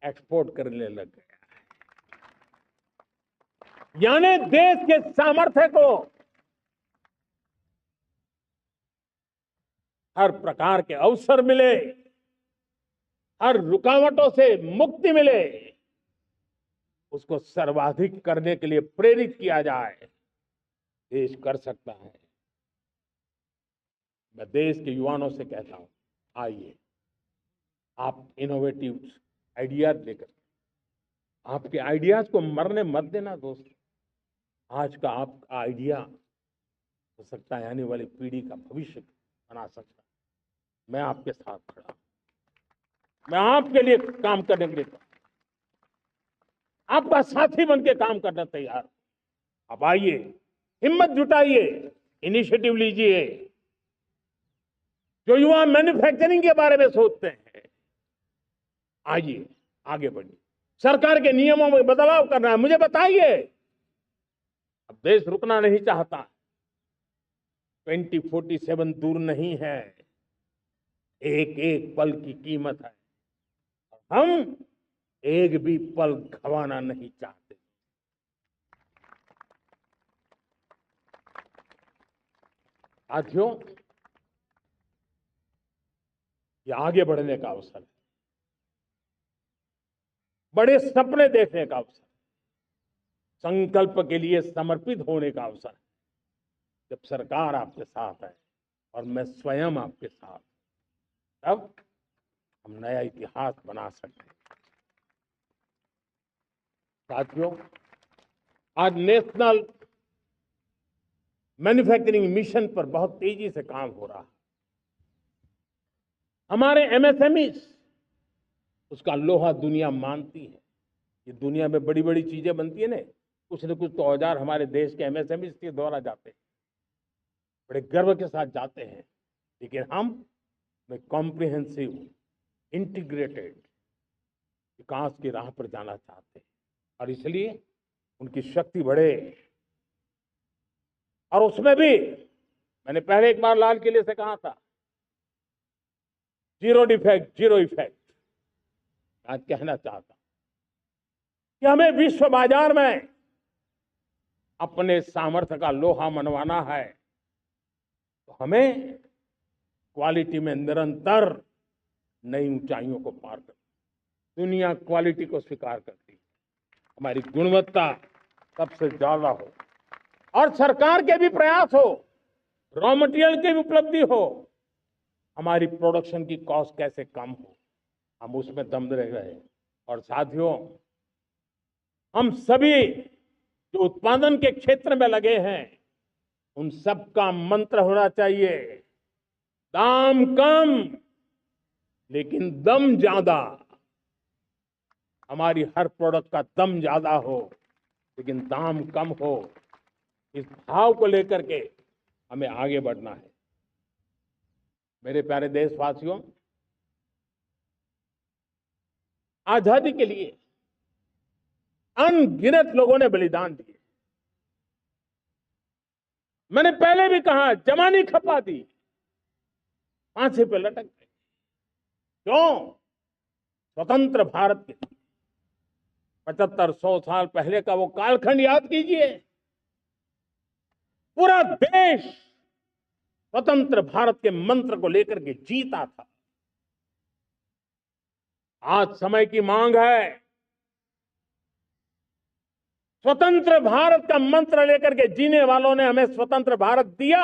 एक्सपोर्ट करने लग गया है। यानी देश के सामर्थ्य को हर प्रकार के अवसर मिले, हर रुकावटों से मुक्ति मिले, उसको सर्वाधिक करने के लिए प्रेरित किया जाए, देश कर सकता है। मैं देश के युवाओं से कहता हूं, आइए आप इनोवेटिव आइडियाज लेकर, आपके आइडियाज को मरने मत देना दोस्त। आज का आपका आइडिया हो सकता है आने वाली पीढ़ी का भविष्य बना सकता है। मैं आपके साथ खड़ा हूं, मैं आपके लिए काम करने के लिए आपका साथी बन के काम करना तैयार हूं। आप आइए, हिम्मत जुटाइए, इनिशिएटिव लीजिए। जो युवा मैन्युफैक्चरिंग के बारे में सोचते हैं, आइए आगे बढ़िए। सरकार के नियमों में बदलाव करना है, मुझे बताइए। अब देश रुकना नहीं चाहता, 2047 दूर नहीं है, एक एक पल की कीमत है। हम एक भी पल गंवाना नहीं चाहते। साथियों, ये आगे बढ़ने का अवसर है, बड़े सपने देखने का अवसर, संकल्प के लिए समर्पित होने का अवसर है। जब सरकार आपके साथ है और मैं स्वयं आपके साथ, तब हम नया इतिहास बना सकते हैं। साथियों, आज नेशनल मैन्युफैक्चरिंग मिशन पर बहुत तेजी से काम हो रहा है। हमारे एमएसएमई, उसका लोहा दुनिया मानती है। ये दुनिया में बड़ी बड़ी चीजें बनती है ना, कुछ न कुछ तो औजार हमारे देश के एमएसएमई के द्वारा जाते हैं, बड़े गर्व के साथ जाते हैं। लेकिन हम कॉम्प्रिहेंसिव इंटीग्रेटेड विकास की राह पर जाना चाहते हैं, और इसलिए उनकी शक्ति बढ़े। और उसमें भी मैंने पहले एक बार लाल किले से कहा था, जीरो डिफेक्ट जीरो इफेक्ट। आज कहना चाहता हूं कि हमें विश्व बाजार में अपने सामर्थ्य का लोहा मनवाना है, तो हमें क्वालिटी में निरंतर नई ऊंचाइयों को पार करना। दुनिया क्वालिटी को स्वीकार करती है, हमारी गुणवत्ता सबसे ज्यादा हो, और सरकार के भी प्रयास हो, रॉ मटेरियल की भी उपलब्धि हो, हमारी प्रोडक्शन की कॉस्ट कैसे कम हो, हम उसमें दम रह गए। और साथियों, हम सभी जो उत्पादन के क्षेत्र में लगे हैं, उन सबका मंत्र होना चाहिए, दाम कम लेकिन दम ज्यादा। हमारी हर प्रोडक्ट का दम ज्यादा हो लेकिन दाम कम हो। इस भाव को लेकर के हमें आगे बढ़ना है। मेरे प्यारे देशवासियों, आजादी के लिए अनगिनत लोगों ने बलिदान दिए। मैंने पहले भी कहा, जमानी खपा दी, फांसी पे लटक गए। क्यों? स्वतंत्र भारत के 75-100 साल पहले का वो कालखंड याद कीजिए। पूरा देश स्वतंत्र भारत के मंत्र को लेकर के जीता था। आज समय की मांग है, स्वतंत्र भारत का मंत्र लेकर के जीने वालों ने हमें स्वतंत्र भारत दिया।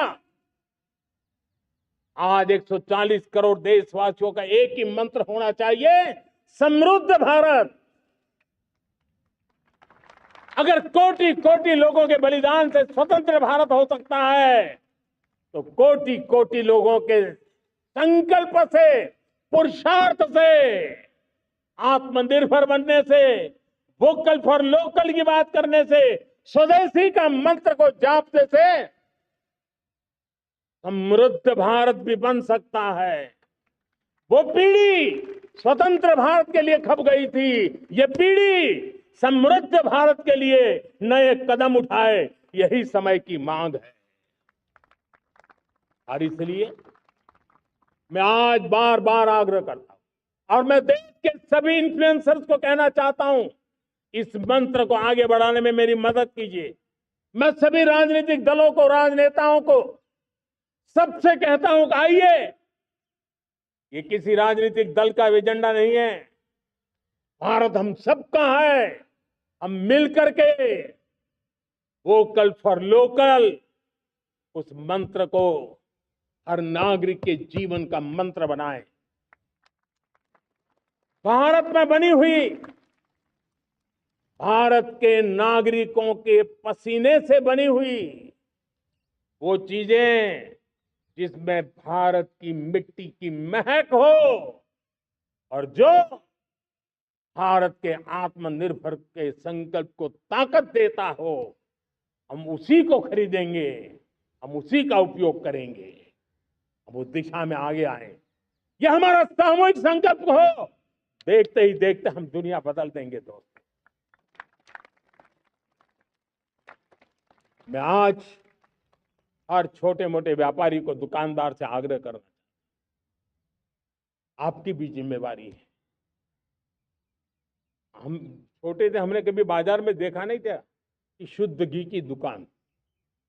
आज 140 करोड़ देशवासियों का एक ही मंत्र होना चाहिए, समृद्ध भारत। अगर कोटि कोटि लोगों के बलिदान से स्वतंत्र भारत हो सकता है, तो कोटि कोटि लोगों के संकल्प से, पुरुषार्थ से, आत्मनिर्भर बनने से, वोकल फॉर लोकल की बात करने से, स्वदेशी का मंत्र को जापने से समृद्ध भारत भी बन सकता है। वो पीढ़ी स्वतंत्र भारत के लिए खप गई थी, ये पीढ़ी समृद्ध भारत के लिए नए कदम उठाए, यही समय की मांग है। और इसलिए मैं आज बार बार आग्रह करता हूं और मैं देश के सभी इन्फ्लुएंसर्स को कहना चाहता हूं, इस मंत्र को आगे बढ़ाने में मेरी मदद कीजिए। मैं सभी राजनीतिक दलों को, राजनेताओं को, सबसे कहता हूं कि आइए, ये किसी राजनीतिक दल का एजेंडा नहीं है। भारत हम सबका है। हम मिलकर के वोकल फॉर लोकल, उस मंत्र को हर नागरिक के जीवन का मंत्र बनाएं। भारत में बनी हुई, भारत के नागरिकों के पसीने से बनी हुई वो चीजें जिसमें भारत की मिट्टी की महक हो और जो भारत के आत्मनिर्भर के संकल्प को ताकत देता हो, हम उसी को खरीदेंगे, हम उसी का उपयोग करेंगे। हम उस दिशा में आगे आए। यह हमारा सामूहिक संकल्प हो। देखते ही देखते हम दुनिया बदल देंगे दोस्त। मैं आज हर छोटे मोटे व्यापारी को, दुकानदार से आग्रह करना, आपकी भी जिम्मेवारी है। हम छोटे थे, हमने कभी बाजार में देखा नहीं था कि शुद्ध घी की दुकान,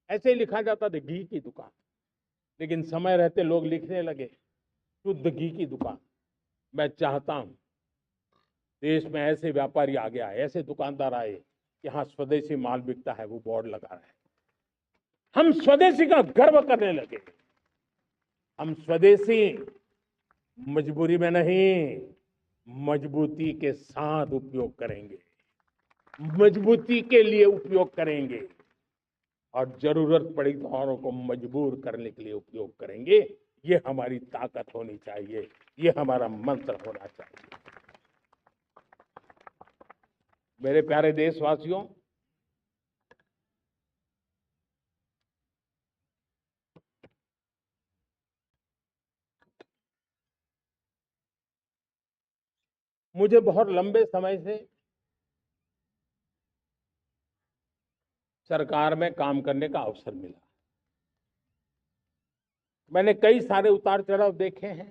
ऐसे ही लिखा जाता था घी की दुकान। लेकिन समय रहते लोग लिखने लगे शुद्ध घी की दुकान। मैं चाहता हूं देश में ऐसे व्यापारी आगे आए, ऐसे दुकानदार आए कि हाँ, स्वदेशी माल बिकता है, वो बोर्ड लगा रहे हैं। हम स्वदेशी का गर्व करने लगे। हम स्वदेशी मजबूरी में नहीं, मजबूती के साथ उपयोग करेंगे, मजबूती के लिए उपयोग करेंगे और जरूरत पड़ी तो औरों को मजबूर करने के लिए उपयोग करेंगे। ये हमारी ताकत होनी चाहिए, ये हमारा मंत्र होना चाहिए। मेरे प्यारे देशवासियों, मुझे बहुत लंबे समय से सरकार में काम करने का अवसर मिला। मैंने कई सारे उतार चढ़ाव देखे हैं।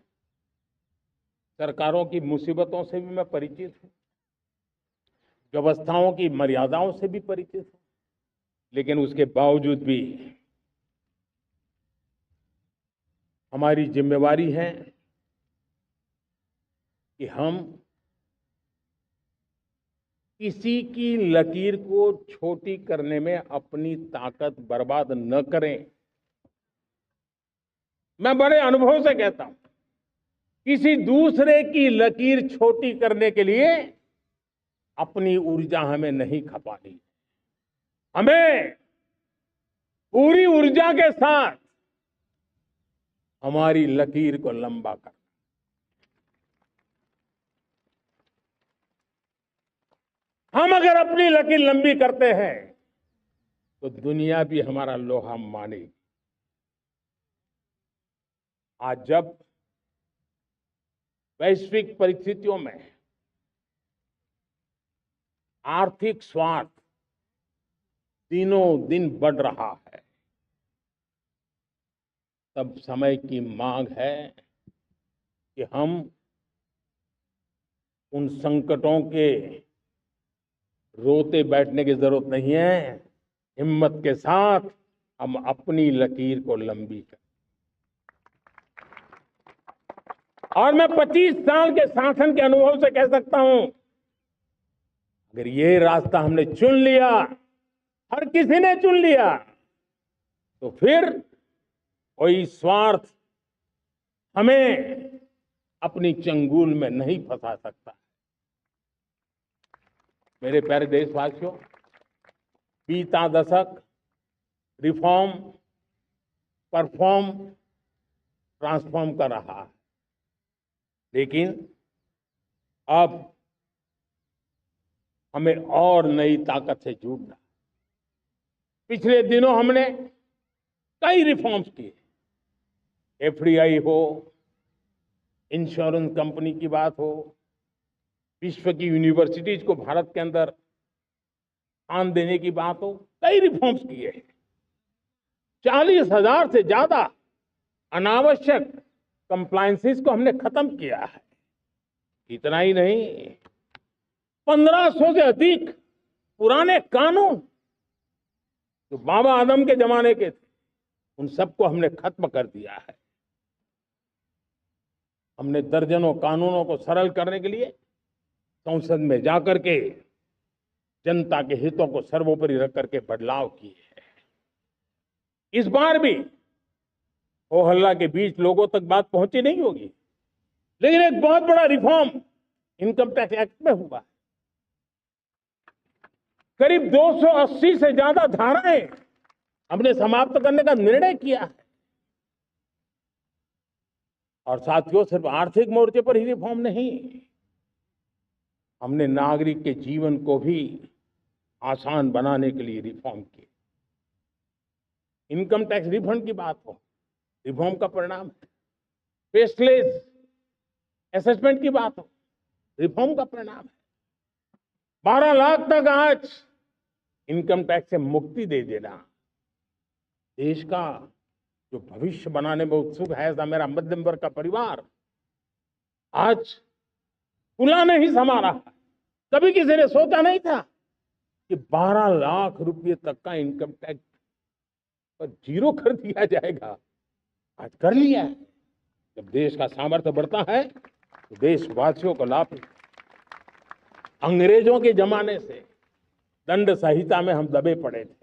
सरकारों की मुसीबतों से भी मैं परिचित हूं, व्यवस्थाओं की मर्यादाओं से भी परिचित हूं। लेकिन उसके बावजूद भी हमारी जिम्मेवारी है कि हम किसी की लकीर को छोटी करने में अपनी ताकत बर्बाद न करें। मैं बड़े अनुभव से कहता हूं, किसी दूसरे की लकीर छोटी करने के लिए अपनी ऊर्जा हमें नहीं खपानी। हमें पूरी ऊर्जा के साथ हमारी लकीर को लंबा करना। हम अगर अपनी लकीर लंबी करते हैं तो दुनिया भी हमारा लोहा मानेगी। आज जब वैश्विक परिस्थितियों में आर्थिक स्वार्थ दिनों दिन बढ़ रहा है, तब समय की मांग है कि हम उन संकटों के रोते बैठने की जरूरत नहीं है। हिम्मत के साथ हम अपनी लकीर को लंबी करें। और मैं 25 साल के शासन के अनुभव से कह सकता हूं, अगर ये रास्ता हमने चुन लिया, हर किसी ने चुन लिया, तो फिर कोई स्वार्थ हमें अपनी चंगुल में नहीं फंसा सकता। मेरे प्यारे देशवासियों, बीता दशक रिफॉर्म, परफॉर्म, ट्रांसफॉर्म कर रहा है। लेकिन अब हमें और नई ताकत से जुड़ना। पिछले दिनों हमने कई रिफॉर्म्स किए। एफडीआई हो, इंश्योरेंस कंपनी की बात हो, विश्व की यूनिवर्सिटीज को भारत के अंदर स्थान देने की बात हो, कई रिफॉर्म्स किए हैं। 40,000 से ज्यादा अनावश्यक कंप्लायंसेस को हमने खत्म किया है। इतना ही नहीं, 1500 से अधिक पुराने कानून जो बाबा आदम के जमाने के थे, उन सबको हमने खत्म कर दिया है। हमने दर्जनों कानूनों को सरल करने के लिए संसद में जाकर के जनता के हितों को सर्वोपरि रख करके बदलाव किए हैं। इस बार भी हो हल्ला के बीच लोगों तक बात पहुंची नहीं होगी, लेकिन एक बहुत बड़ा रिफॉर्म इनकम टैक्स एक्ट में हुआ है। करीब 280 से ज्यादा धाराएं हमने समाप्त करने का निर्णय किया है। और साथियों, सिर्फ आर्थिक मोर्चे पर ही रिफॉर्म नहीं, हमने नागरिक के जीवन को भी आसान बनाने के लिए रिफॉर्म किए। इनकम टैक्स रिफंड की बात हो, रिफॉर्म का परिणाम है। फेसलेस असेसमेंट की बात हो, रिफॉर्म का परिणाम है। 12 लाख तक आज इनकम टैक्स से मुक्ति दे देना देश का जो भविष्य बनाने में उत्सुक है, ऐसा मेरा मध्यम वर्ग का परिवार आज खुला नहीं समा रहा। कभी किसी ने सोचा नहीं था कि 12 लाख रुपए तक का इनकम टैक्स पर जीरो कर दिया जाएगा। आज कर लिया है। जब देश का सामर्थ्य बढ़ता है तो देशवासियों को लाभ। अंग्रेजों के जमाने से दंड संहिता में हम दबे पड़े थे।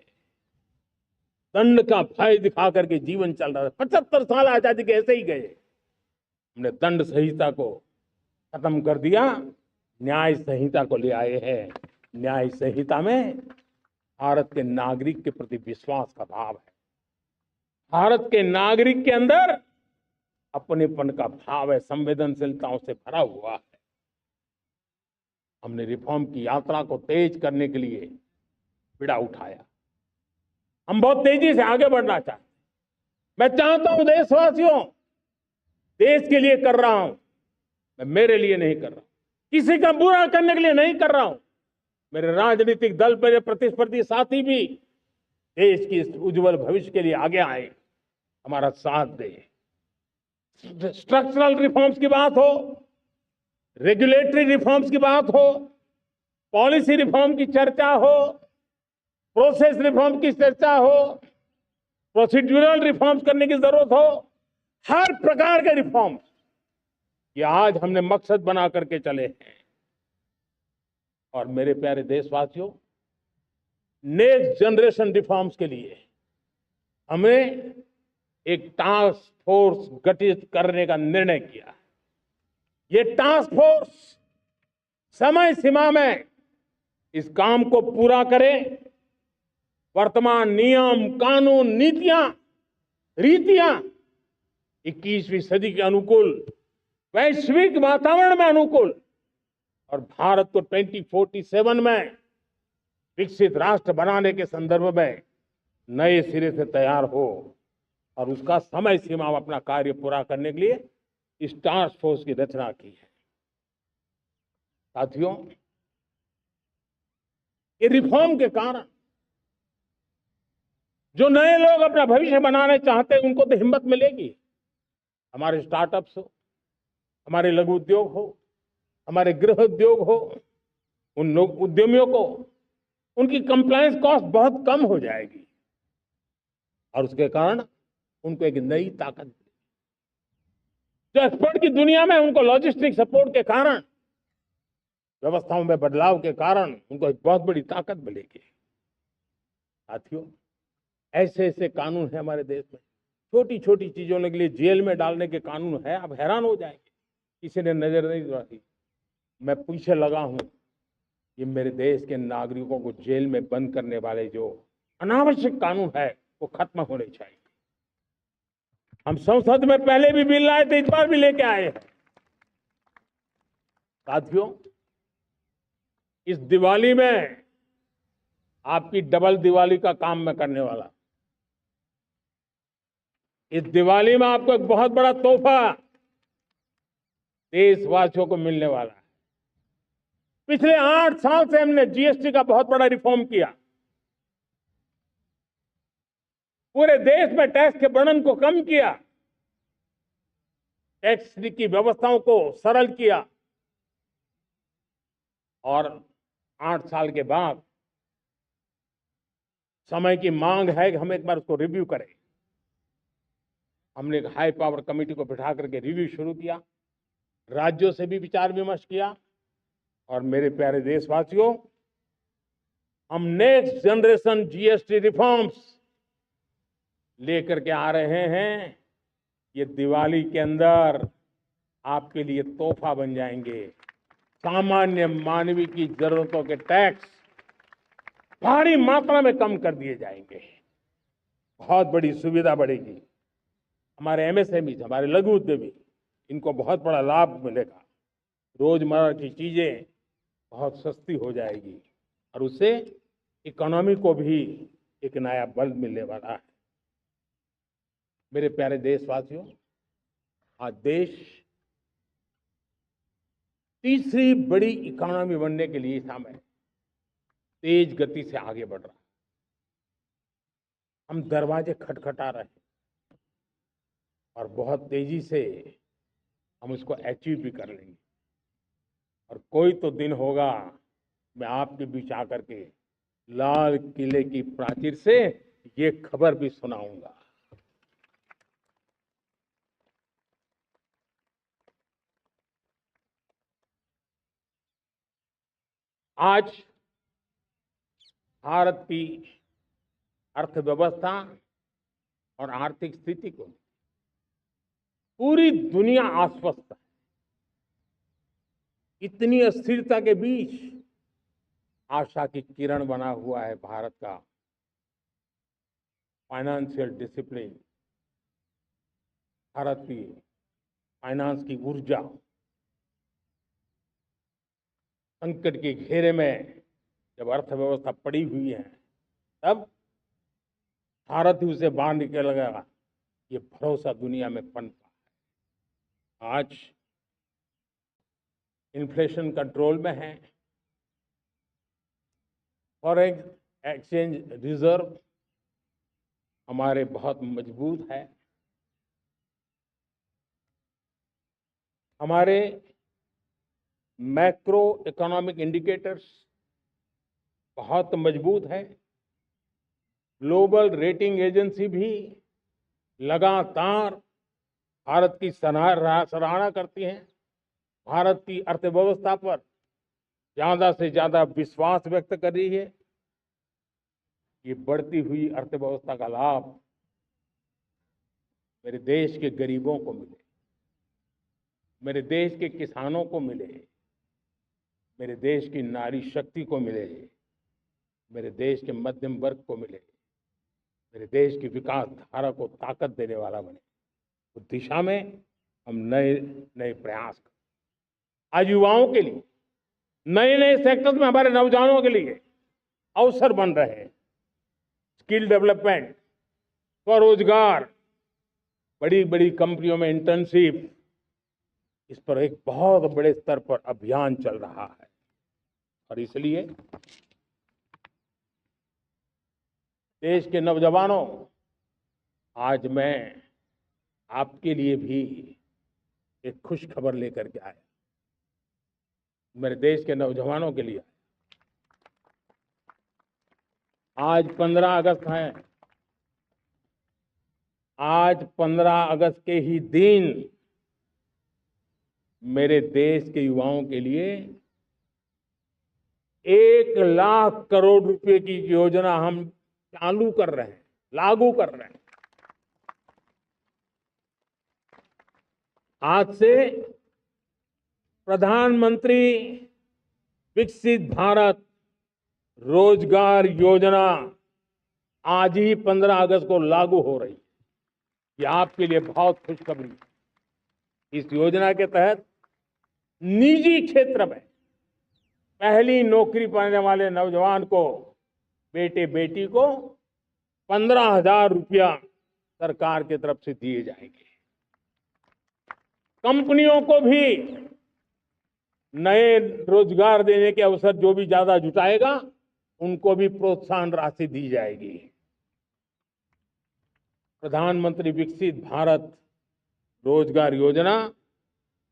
दंड का भय दिखा करके जीवन चल रहा था। 75 साल आजादी के ऐसे ही गए। हमने दंड संहिता को खत्म कर दिया, न्याय संहिता को ले आए हैं। न्याय संहिता में भारत के नागरिक के प्रति विश्वास का भाव है। भारत के नागरिक के अंदर अपनेपन का भाव है, संवेदनशीलताओं से भरा हुआ है। हमने रिफॉर्म की यात्रा को तेज करने के लिए बीड़ा उठाया। हम बहुत तेजी से आगे बढ़ना चाहते हैं। मैं चाहता हूं देशवासियों, देश के लिए कर रहा हूं, मैं मेरे लिए नहीं कर रहा, किसी का बुरा करने के लिए नहीं कर रहा हूं। मेरे राजनीतिक दल, मेरे प्रतिस्पर्धी साथी भी देश की इस उज्जवल भविष्य के लिए आगे आए, हमारा साथ दे। स्ट्रक्चरल रिफॉर्म्स की बात हो, रेगुलेटरी रिफॉर्म्स की बात हो, पॉलिसी रिफॉर्म की चर्चा हो, प्रोसेस रिफॉर्म की चर्चा हो, प्रोसीड्यूरल रिफॉर्म्स करने की जरूरत हो, हर प्रकार के रिफॉर्म्स ये आज हमने मकसद बना करके चले हैं। और मेरे प्यारे देशवासियों, नेक्स्ट जनरेशन रिफॉर्म्स के लिए हमें एक टास्क फोर्स गठित करने का निर्णय किया। ये टास्क फोर्स समय सीमा में इस काम को पूरा करे। वर्तमान नियम, कानून, नीतियां, रीतियां 21वीं सदी के अनुकूल, वैश्विक वातावरण में अनुकूल और भारत को 2047 में विकसित राष्ट्र बनाने के संदर्भ में नए सिरे से तैयार हो और उसका समय सीमा में अपना कार्य पूरा करने के लिए इस टास्क फोर्स की रचना की है। साथियों, ये रिफॉर्म के कारण जो नए लोग अपना भविष्य बनाने चाहते हैं उनको तो हिम्मत मिलेगी। हमारे स्टार्टअप्स हो, हमारे लघु उद्योग हो, हमारे गृह उद्योग हो, उन लोग उद्यमियों को उनकी कंप्लायंस कॉस्ट बहुत कम हो जाएगी और उसके कारण उनको एक नई ताकत मिलेगी। जो एक्सपोर्ट की दुनिया में उनको लॉजिस्टिक सपोर्ट के कारण, व्यवस्थाओं में बदलाव के कारण उनको एक बहुत बड़ी ताकत मिलेगी। साथियों, ऐसे ऐसे कानून है हमारे देश में, छोटी छोटी चीजों के लिए जेल में डालने के कानून है। आप हैरान हो जाएंगे, किसी ने नजर नहीं रखी। मैं पीछे लगा हूं, ये मेरे देश के नागरिकों को जेल में बंद करने वाले जो अनावश्यक कानून है वो खत्म होने चाहिए। हम संसद में पहले भी बिल लाए थे, इस बार भी लेके आए हैं। साथियों, इस दिवाली में आपकी डबल दिवाली का काम मैं करने वाला। इस दिवाली में आपको एक बहुत बड़ा तोहफा देशवासियों को मिलने वाला है। पिछले 8 साल से हमने जीएसटी का बहुत बड़ा रिफॉर्म किया। पूरे देश में टैक्स के बर्डन को कम किया। टैक्स की व्यवस्थाओं को सरल किया और 8 साल के बाद समय की मांग है कि हम एक बार उसको रिव्यू करें। हमने एक हाई पावर कमेटी को बिठा करके रिव्यू शुरू किया, राज्यों से भी विचार विमर्श किया और मेरे प्यारे देशवासियों, हम नेक्स्ट जनरेशन जीएसटी रिफॉर्म्स लेकर के आ रहे हैं। ये दिवाली के अंदर आपके लिए तोहफा बन जाएंगे। सामान्य मानवीय की जरूरतों के टैक्स भारी मात्रा में कम कर दिए जाएंगे। बहुत बड़ी सुविधा बढ़ेगी। हमारे एमएसएमई, हमारे लघु उद्यमी, इनको बहुत बड़ा लाभ मिलेगा। रोजमर्रा की चीजें बहुत सस्ती हो जाएगी और उससे इकोनॉमी को भी एक नया बल मिलने वाला है। मेरे प्यारे देशवासियों, आज देश तीसरी बड़ी इकोनॉमी बनने के लिए समय तेज गति से आगे बढ़ रहा है। हम दरवाजे खटखटा रहे हैं और बहुत तेजी से हम उसको अचीव भी कर लेंगे। और कोई तो दिन होगा, मैं आपके बीच आकर के लाल किले की प्राचीर से ये खबर भी सुनाऊंगा। आज भारत की अर्थव्यवस्था और आर्थिक स्थिति को पूरी दुनिया आश्वस्त है। इतनी अस्थिरता के बीच आशा की किरण बना हुआ है भारत का फाइनेंशियल डिसिप्लिन, भारत की फाइनेंस की ऊर्जा। संकट के घेरे में जब अर्थव्यवस्था पड़ी हुई है, तब भारत ही उसे बाहर निकलेगा, ये भरोसा दुनिया में पनपा है। आज इन्फ्लेशन कंट्रोल में है, फॉरेन एक्सचेंज रिजर्व हमारे बहुत मजबूत है, हमारे मैक्रो इकोनॉमिक इंडिकेटर्स बहुत मजबूत है। ग्लोबल रेटिंग एजेंसी भी लगातार भारत की सराहना करती हैं। भारत की अर्थव्यवस्था पर ज्यादा से ज्यादा विश्वास व्यक्त कर रही है। ये बढ़ती हुई अर्थव्यवस्था का लाभ मेरे देश के गरीबों को मिले, मेरे देश के किसानों को मिले, मेरे देश की नारी शक्ति को मिले, मेरे देश के मध्यम वर्ग को मिले, मेरे देश की विकास धारा को ताकत देने वाला बने। उस दिशा में हम नए नए प्रयास करें। आज युवाओं के लिए नए नए सेक्टर्स में हमारे नौजवानों के लिए अवसर बन रहे हैं। स्किल डेवलपमेंट, स्वरोजगार, बड़ी बड़ी कंपनियों में इंटर्नशिप, इस पर एक बहुत बड़े स्तर पर अभियान चल रहा है। और इसलिए देश के नौजवानों, आज मैं आपके लिए भी एक खुश खबर लेकर के आया। मेरे देश के नौजवानों के लिए आज 15 अगस्त है। आज 15 अगस्त के ही दिन मेरे देश के युवाओं के लिए 1 लाख करोड़ रुपए की योजना हम चालू कर रहे हैं, लागू कर रहे हैं। आज से प्रधानमंत्री विकसित भारत रोजगार योजना आज ही 15 अगस्त को लागू हो रही है। ये आपके लिए बहुत खुशखबरी है। इस योजना के तहत निजी क्षेत्र में पहली नौकरी पाने वाले नौजवान को, बेटे बेटी को 15,000 रुपया सरकार की तरफ से दिए जाएंगे। कंपनियों को भी नए रोजगार देने के अवसर जो भी ज्यादा जुटाएगा, उनको भी प्रोत्साहन राशि दी जाएगी। प्रधानमंत्री विकसित भारत रोजगार योजना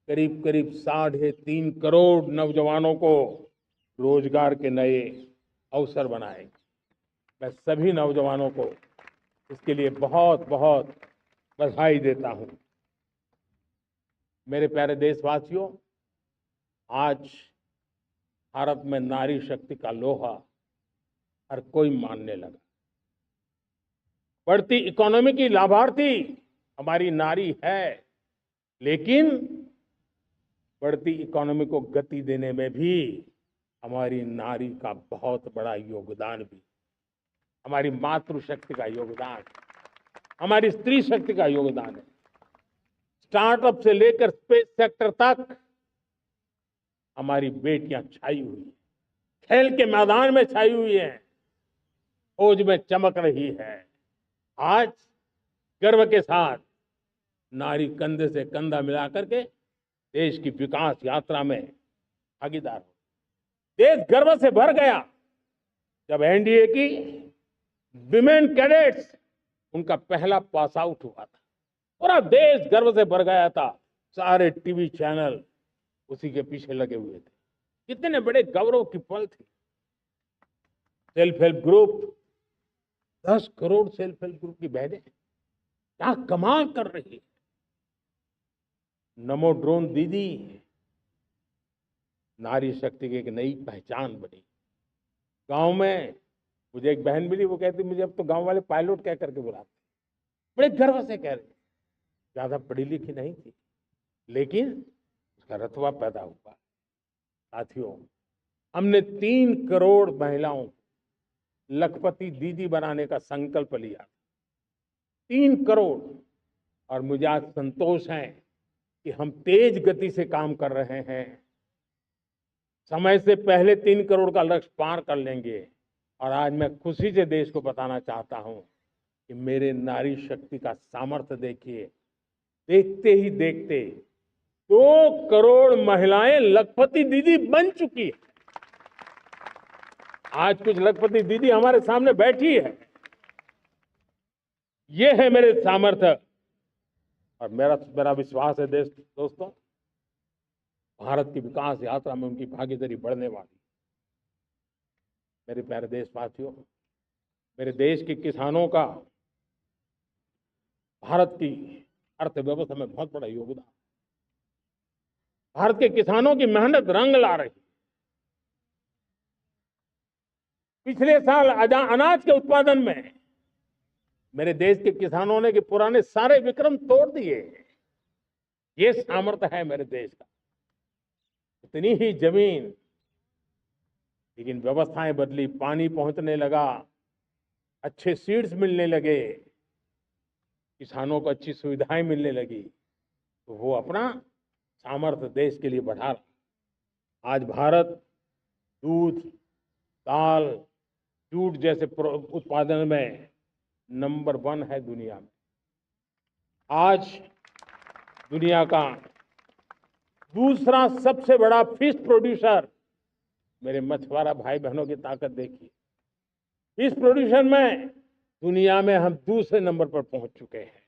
करीब करीब 3.5 करोड़ नौजवानों को रोजगार के नए अवसर बनाएगी। मैं सभी नौजवानों को इसके लिए बहुत बहुत बधाई देता हूं। मेरे प्यारे देशवासियों, आज भारत में नारी शक्ति का लोहा हर कोई मानने लगा। बढ़ती इकोनॉमी की लाभार्थी हमारी नारी है, लेकिन बढ़ती इकोनॉमी को गति देने में भी हमारी नारी का बहुत बड़ा योगदान भी, हमारी मातृशक्ति का योगदान, हमारी स्त्री शक्ति का योगदान है। स्टार्टअप से लेकर स्पेस सेक्टर तक हमारी बेटियां छाई हुई हैं, खेल के मैदान में छाई हुई हैं, फौज में चमक रही है। आज गर्व के साथ नारी कंधे से कंधा मिलाकर के देश की विकास यात्रा में भागीदार हो। देश गर्व से भर गया जब एनडीए की विमेन कैडेट्स उनका पहला पास आउट हुआ था। पूरा देश गर्व से भर गया था। सारे टीवी चैनल उसी के पीछे लगे हुए थे। कितने बड़े गौरव की पल थी। Self help group, 10 crore self help group की बहनें क्या कमाल कर रही है। नमो ड्रोन दीदी नारी शक्ति की एक नई पहचान बनी। गांव में मुझे एक बहन मिली, वो कहती मुझे अब तो गांव वाले पायलट कह करके बुलाते, बड़े गर्व से कह रहे। ज्यादा पढ़ी लिखी नहीं थी, लेकिन उसका रतबा पैदा हुआ। साथियों, हमने 3 करोड़ महिलाओं को लखपति दीदी बनाने का संकल्प लिया। 3 करोड़। और मुझे आज संतोष है कि हम तेज गति से काम कर रहे हैं। समय से पहले 3 करोड़ का लक्ष्य पार कर लेंगे। और आज मैं खुशी से देश को बताना चाहता हूं कि मेरे नारी शक्ति का सामर्थ्य देखिए। देखते ही देखते 2 करोड़ महिलाएं लखपति दीदी बन चुकी है। आज कुछ लखपति दीदी हमारे सामने बैठी है। ये है मेरे सामर्थ्य। और मेरा विश्वास है दोस्तों, भारत की विकास यात्रा में उनकी भागीदारी बढ़ने वाली। मेरे प्यारे देशवासियों, मेरे देश के किसानों का भारत की अर्थव्यवस्था में बहुत बड़ा योगदान। भारत के किसानों की मेहनत रंग ला रही। पिछले साल अनाज के उत्पादन में मेरे देश के किसानों ने के पुराने सारे विक्रम तोड़ दिए। ये सामर्थ्य है मेरे देश का। इतनी ही जमीन, लेकिन व्यवस्थाएं बदली, पानी पहुंचने लगा, अच्छे सीड्स मिलने लगे, किसानों को अच्छी सुविधाएं मिलने लगी, तो वो अपना सामर्थ्य देश के लिए बढ़ा रहा। आज भारत दूध, दाल, जूट जैसे उत्पादन में नंबर 1 है दुनिया में। आज दुनिया का दूसरा सबसे बड़ा फिश प्रोड्यूसर। मेरे मछुआरा भाई बहनों की ताकत देखिए। फिश प्रोड्यूसर में दुनिया में हम दूसरे नंबर पर पहुंच चुके हैं।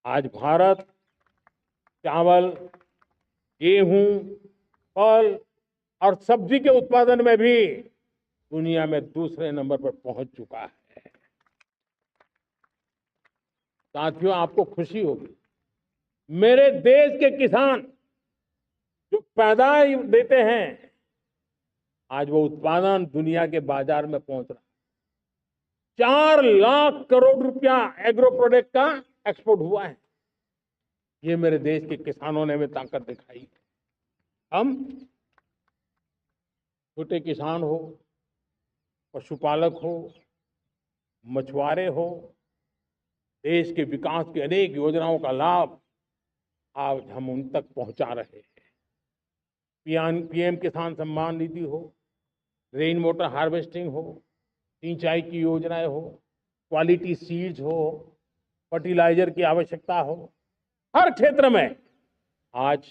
आज भारत चावल, गेहूं, फल और सब्जी के उत्पादन में भी दुनिया में दूसरे नंबर पर पहुंच चुका है। साथियों, आपको खुशी होगी, मेरे देश के किसान जो पैदावार देते हैं, आज वो उत्पादन दुनिया के बाजार में पहुंच रहा है। 4 लाख करोड़ रुपया एग्रो प्रोडक्ट का एक्सपोर्ट हुआ है। ये मेरे देश के किसानों ने हमें ताकत दिखाई है। हम छोटे किसान हो, पशुपालक हो, मछुआरे हो, देश के विकास की अनेक योजनाओं का लाभ आज हम उन तक पहुंचा रहे हैं। पीएम किसान सम्मान निधि हो, रेन वाटर हार्वेस्टिंग हो, सिंचाई की योजनाएं हो, क्वालिटी सीड्स हो, फर्टिलाइजर की आवश्यकता हो, हर क्षेत्र में आज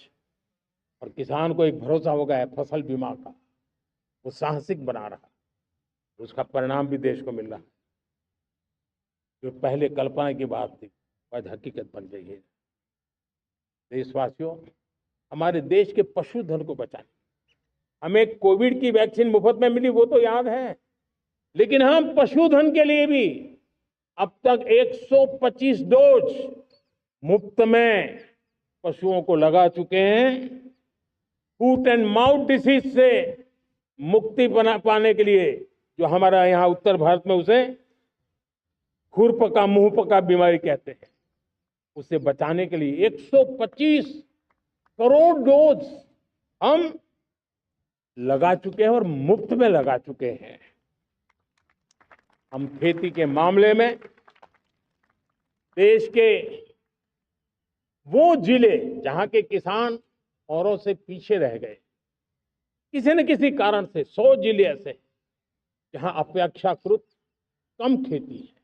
और किसान को एक भरोसा हो गया है फसल बीमा का। वो साहसिक बना रहा, उसका परिणाम भी देश को मिल रहा है। जो पहले कल्पना की बात थी, आज हकीकत बन गई है। देशवासियों, हमारे देश के पशुधन को बचाने, हमें कोविड की वैक्सीन मुफ्त में मिली वो तो याद है, लेकिन हम पशुधन के लिए भी अब तक 125 डोज मुफ्त में पशुओं को लगा चुके हैं। फूट एंड माउथ डिसीज से मुक्ति पाने के लिए, जो हमारा यहाँ उत्तर भारत में उसे खुरपका मुंहपका बीमारी कहते हैं, उसे बचाने के लिए 125 करोड़ डोज हम लगा चुके हैं और मुफ्त में लगा चुके हैं। हम खेती के मामले में देश के वो जिले जहां के किसान औरों से पीछे रह गए, किसी न किसी कारण से 100 जिले ऐसे जहां अपेक्षाकृत कम खेती है,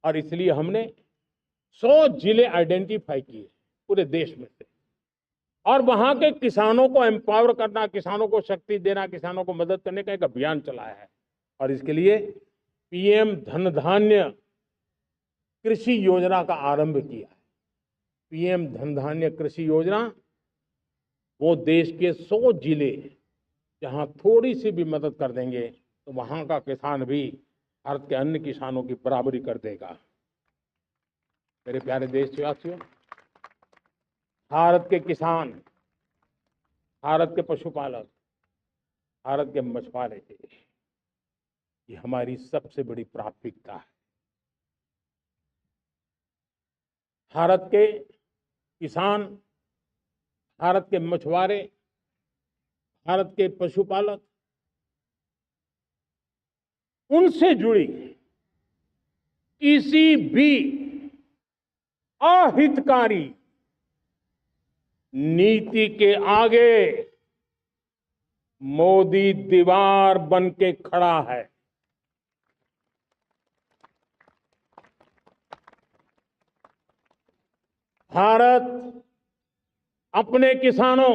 और इसलिए हमने 100 जिले आइडेंटिफाई किए पूरे देश में से, और वहां के किसानों को एम्पावर करना, किसानों को शक्ति देना, किसानों को मदद करने का एक अभियान चलाया है। और इसके लिए पीएम धन धान्य कृषि योजना का आरंभ किया है। पीएम धन धान्य कृषि योजना वो देश के 100 जिले जहां थोड़ी सी भी मदद कर देंगे तो वहां का किसान भी भारत के अन्य किसानों की बराबरी कर देगा। मेरे प्यारे देशवासियों, भारत के किसान, भारत के पशुपालक, भारत के मछुआरे, ये हमारी सबसे बड़ी प्राथमिकता है। भारत के किसान, भारत के मछुआरे, भारत के पशुपालक, उनसे जुड़ी किसी भी अहितकारी नीति के आगे मोदी दीवार बन के खड़ा है। भारत अपने किसानों,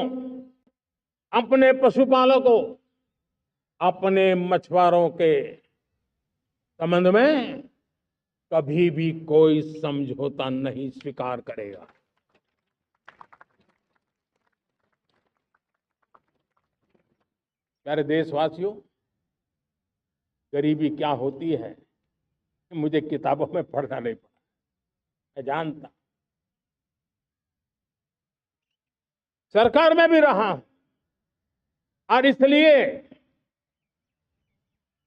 अपने पशुपालकों, अपने मछुआरों के संबंध में कभी भी कोई समझौता नहीं स्वीकार करेगा। प्यारे देशवासियों, गरीबी क्या होती है मुझे किताबों में पढ़ना नहीं पड़ा, मैं जानता, सरकार में भी रहा हूं, और इसलिए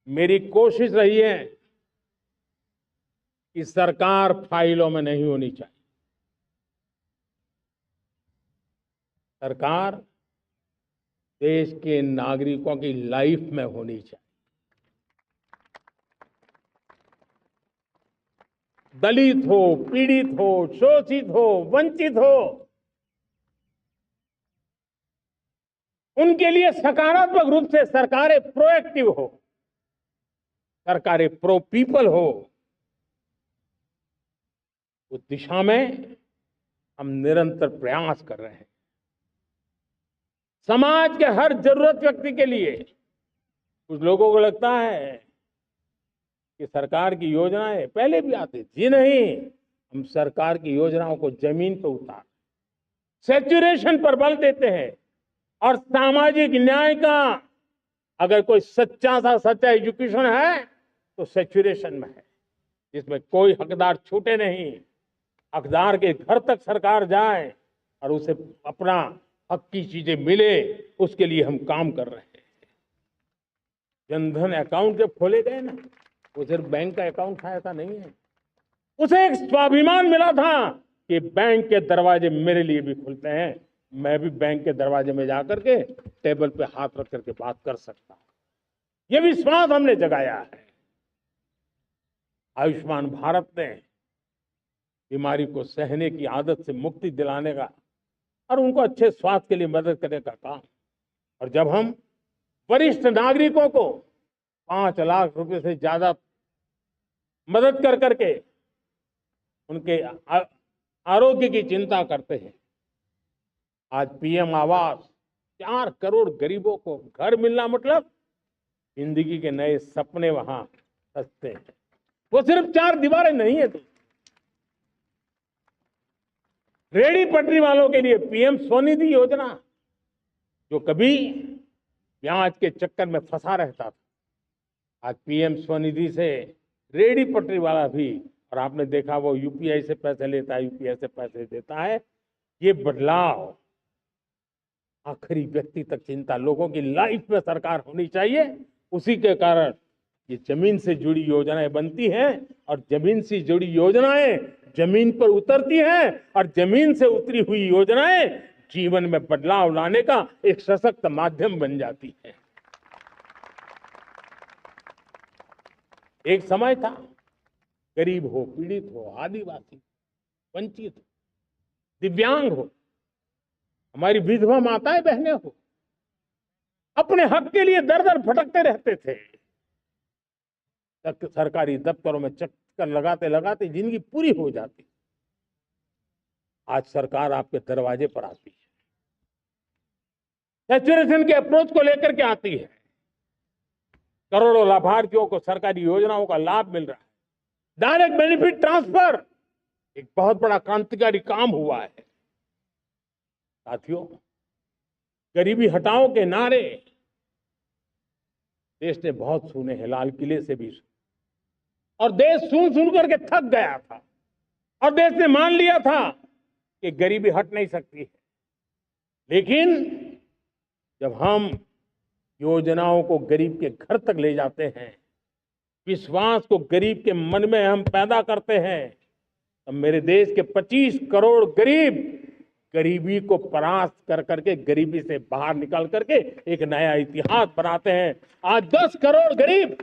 मेरी कोशिश रही है कि सरकार फाइलों में नहीं होनी चाहिए। सरकार देश के नागरिकों की लाइफ में होनी चाहिए। दलित हो, पीड़ित हो, शोषित हो, वंचित हो, उनके लिए सकारात्मक रूप से सरकारें प्रोएक्टिव हो, सरकारें प्रो पीपल हो, उस दिशा में हम निरंतर प्रयास कर रहे हैं। समाज के हर जरूरत व्यक्ति के लिए, कुछ लोगों को लगता है कि सरकार की योजनाएं पहले भी आती थी, नहीं, हम सरकार की योजनाओं को जमीन पर उतार, सैचुरेशन पर बल देते हैं, और सामाजिक न्याय का अगर कोई सच्चा एजुकेशन है तो सैचुरेशन में है, जिसमें कोई हकदार छूटे नहीं, हकदार के घर तक सरकार जाए और उसे अपना हक की चीजें मिले, उसके लिए हम काम कर रहे हैं। जनधन अकाउंट जब खोले गए ना, वो सिर्फ बैंक का अकाउंट था ऐसा नहीं है, उसे एक स्वाभिमान मिला था कि बैंक के दरवाजे मेरे लिए भी खुलते हैं, मैं भी बैंक के दरवाजे में जाकर के टेबल पे हाथ रख करके बात कर सकता हूं। ये विश्वास हमने जगाया है। आयुष्मान भारत ने बीमारी को सहने की आदत से मुक्ति दिलाने का और उनको अच्छे स्वास्थ्य के लिए मदद करने का काम, और जब हम वरिष्ठ नागरिकों को 5 लाख रुपए से ज्यादा मदद कर करके उनके आरोग्य की चिंता करते हैं, आज पीएम आवास, 4 करोड़ गरीबों को घर मिलना मतलब जिंदगी के नए सपने वहां सजते हैं। वो सिर्फ 4 दीवारें नहीं है, रेहड़ी पटरी वालों के लिए पीएम स्वनिधि योजना, जो कभी ब्याज के चक्कर में फंसा रहता था, आज पीएम स्वनिधि से रेहड़ी पटरी वाला भी, और आपने देखा वो यूपीआई से पैसे लेता है, यूपीआई से पैसे देता है। ये बदलाव आखिरी व्यक्ति तक चिंता, लोगों की लाइफ में सरकार होनी चाहिए। उसी के कारण ये जमीन से जुड़ी योजनाएं बनती हैं, और जमीन से जुड़ी योजनाएं जमीन पर उतरती हैं, और जमीन से उतरी हुई योजनाएं जीवन में बदलाव लाने का एक सशक्त माध्यम बन जाती है। एक समय था, गरीब हो, पीड़ित हो, आदिवासी, वंचित हो, दिव्यांग हो, हमारी विधवा माताएं बहनें हो, अपने हक के लिए दर दर भटकते रहते थे। सरकारी दफ्तरों में चक्कर लगाते लगाते जिंदगी पूरी हो जाती। आज सरकार आपके दरवाजे पर आती है, सैचुरेशन के अप्रोच को लेकर के आती है, करोड़ों लाभार्थियों को सरकारी योजनाओं का लाभ मिल रहा है। डायरेक्ट बेनिफिट ट्रांसफर एक बहुत बड़ा क्रांतिकारी काम हुआ है। साथियों, गरीबी हटाओ के नारे देश ने बहुत सुने हैं, लाल किले से भी सुने, और देश सुन करके थक गया था, और देश ने मान लिया था कि गरीबी हट नहीं सकती है। लेकिन जब हम योजनाओं को गरीब के घर तक ले जाते हैं, विश्वास को गरीब के मन में हम पैदा करते हैं, तो मेरे देश के 25 करोड़ गरीब गरीबी को परास्त कर करके, गरीबी से बाहर निकल करके एक नया इतिहास बनाते हैं। आज 10 करोड़ गरीब,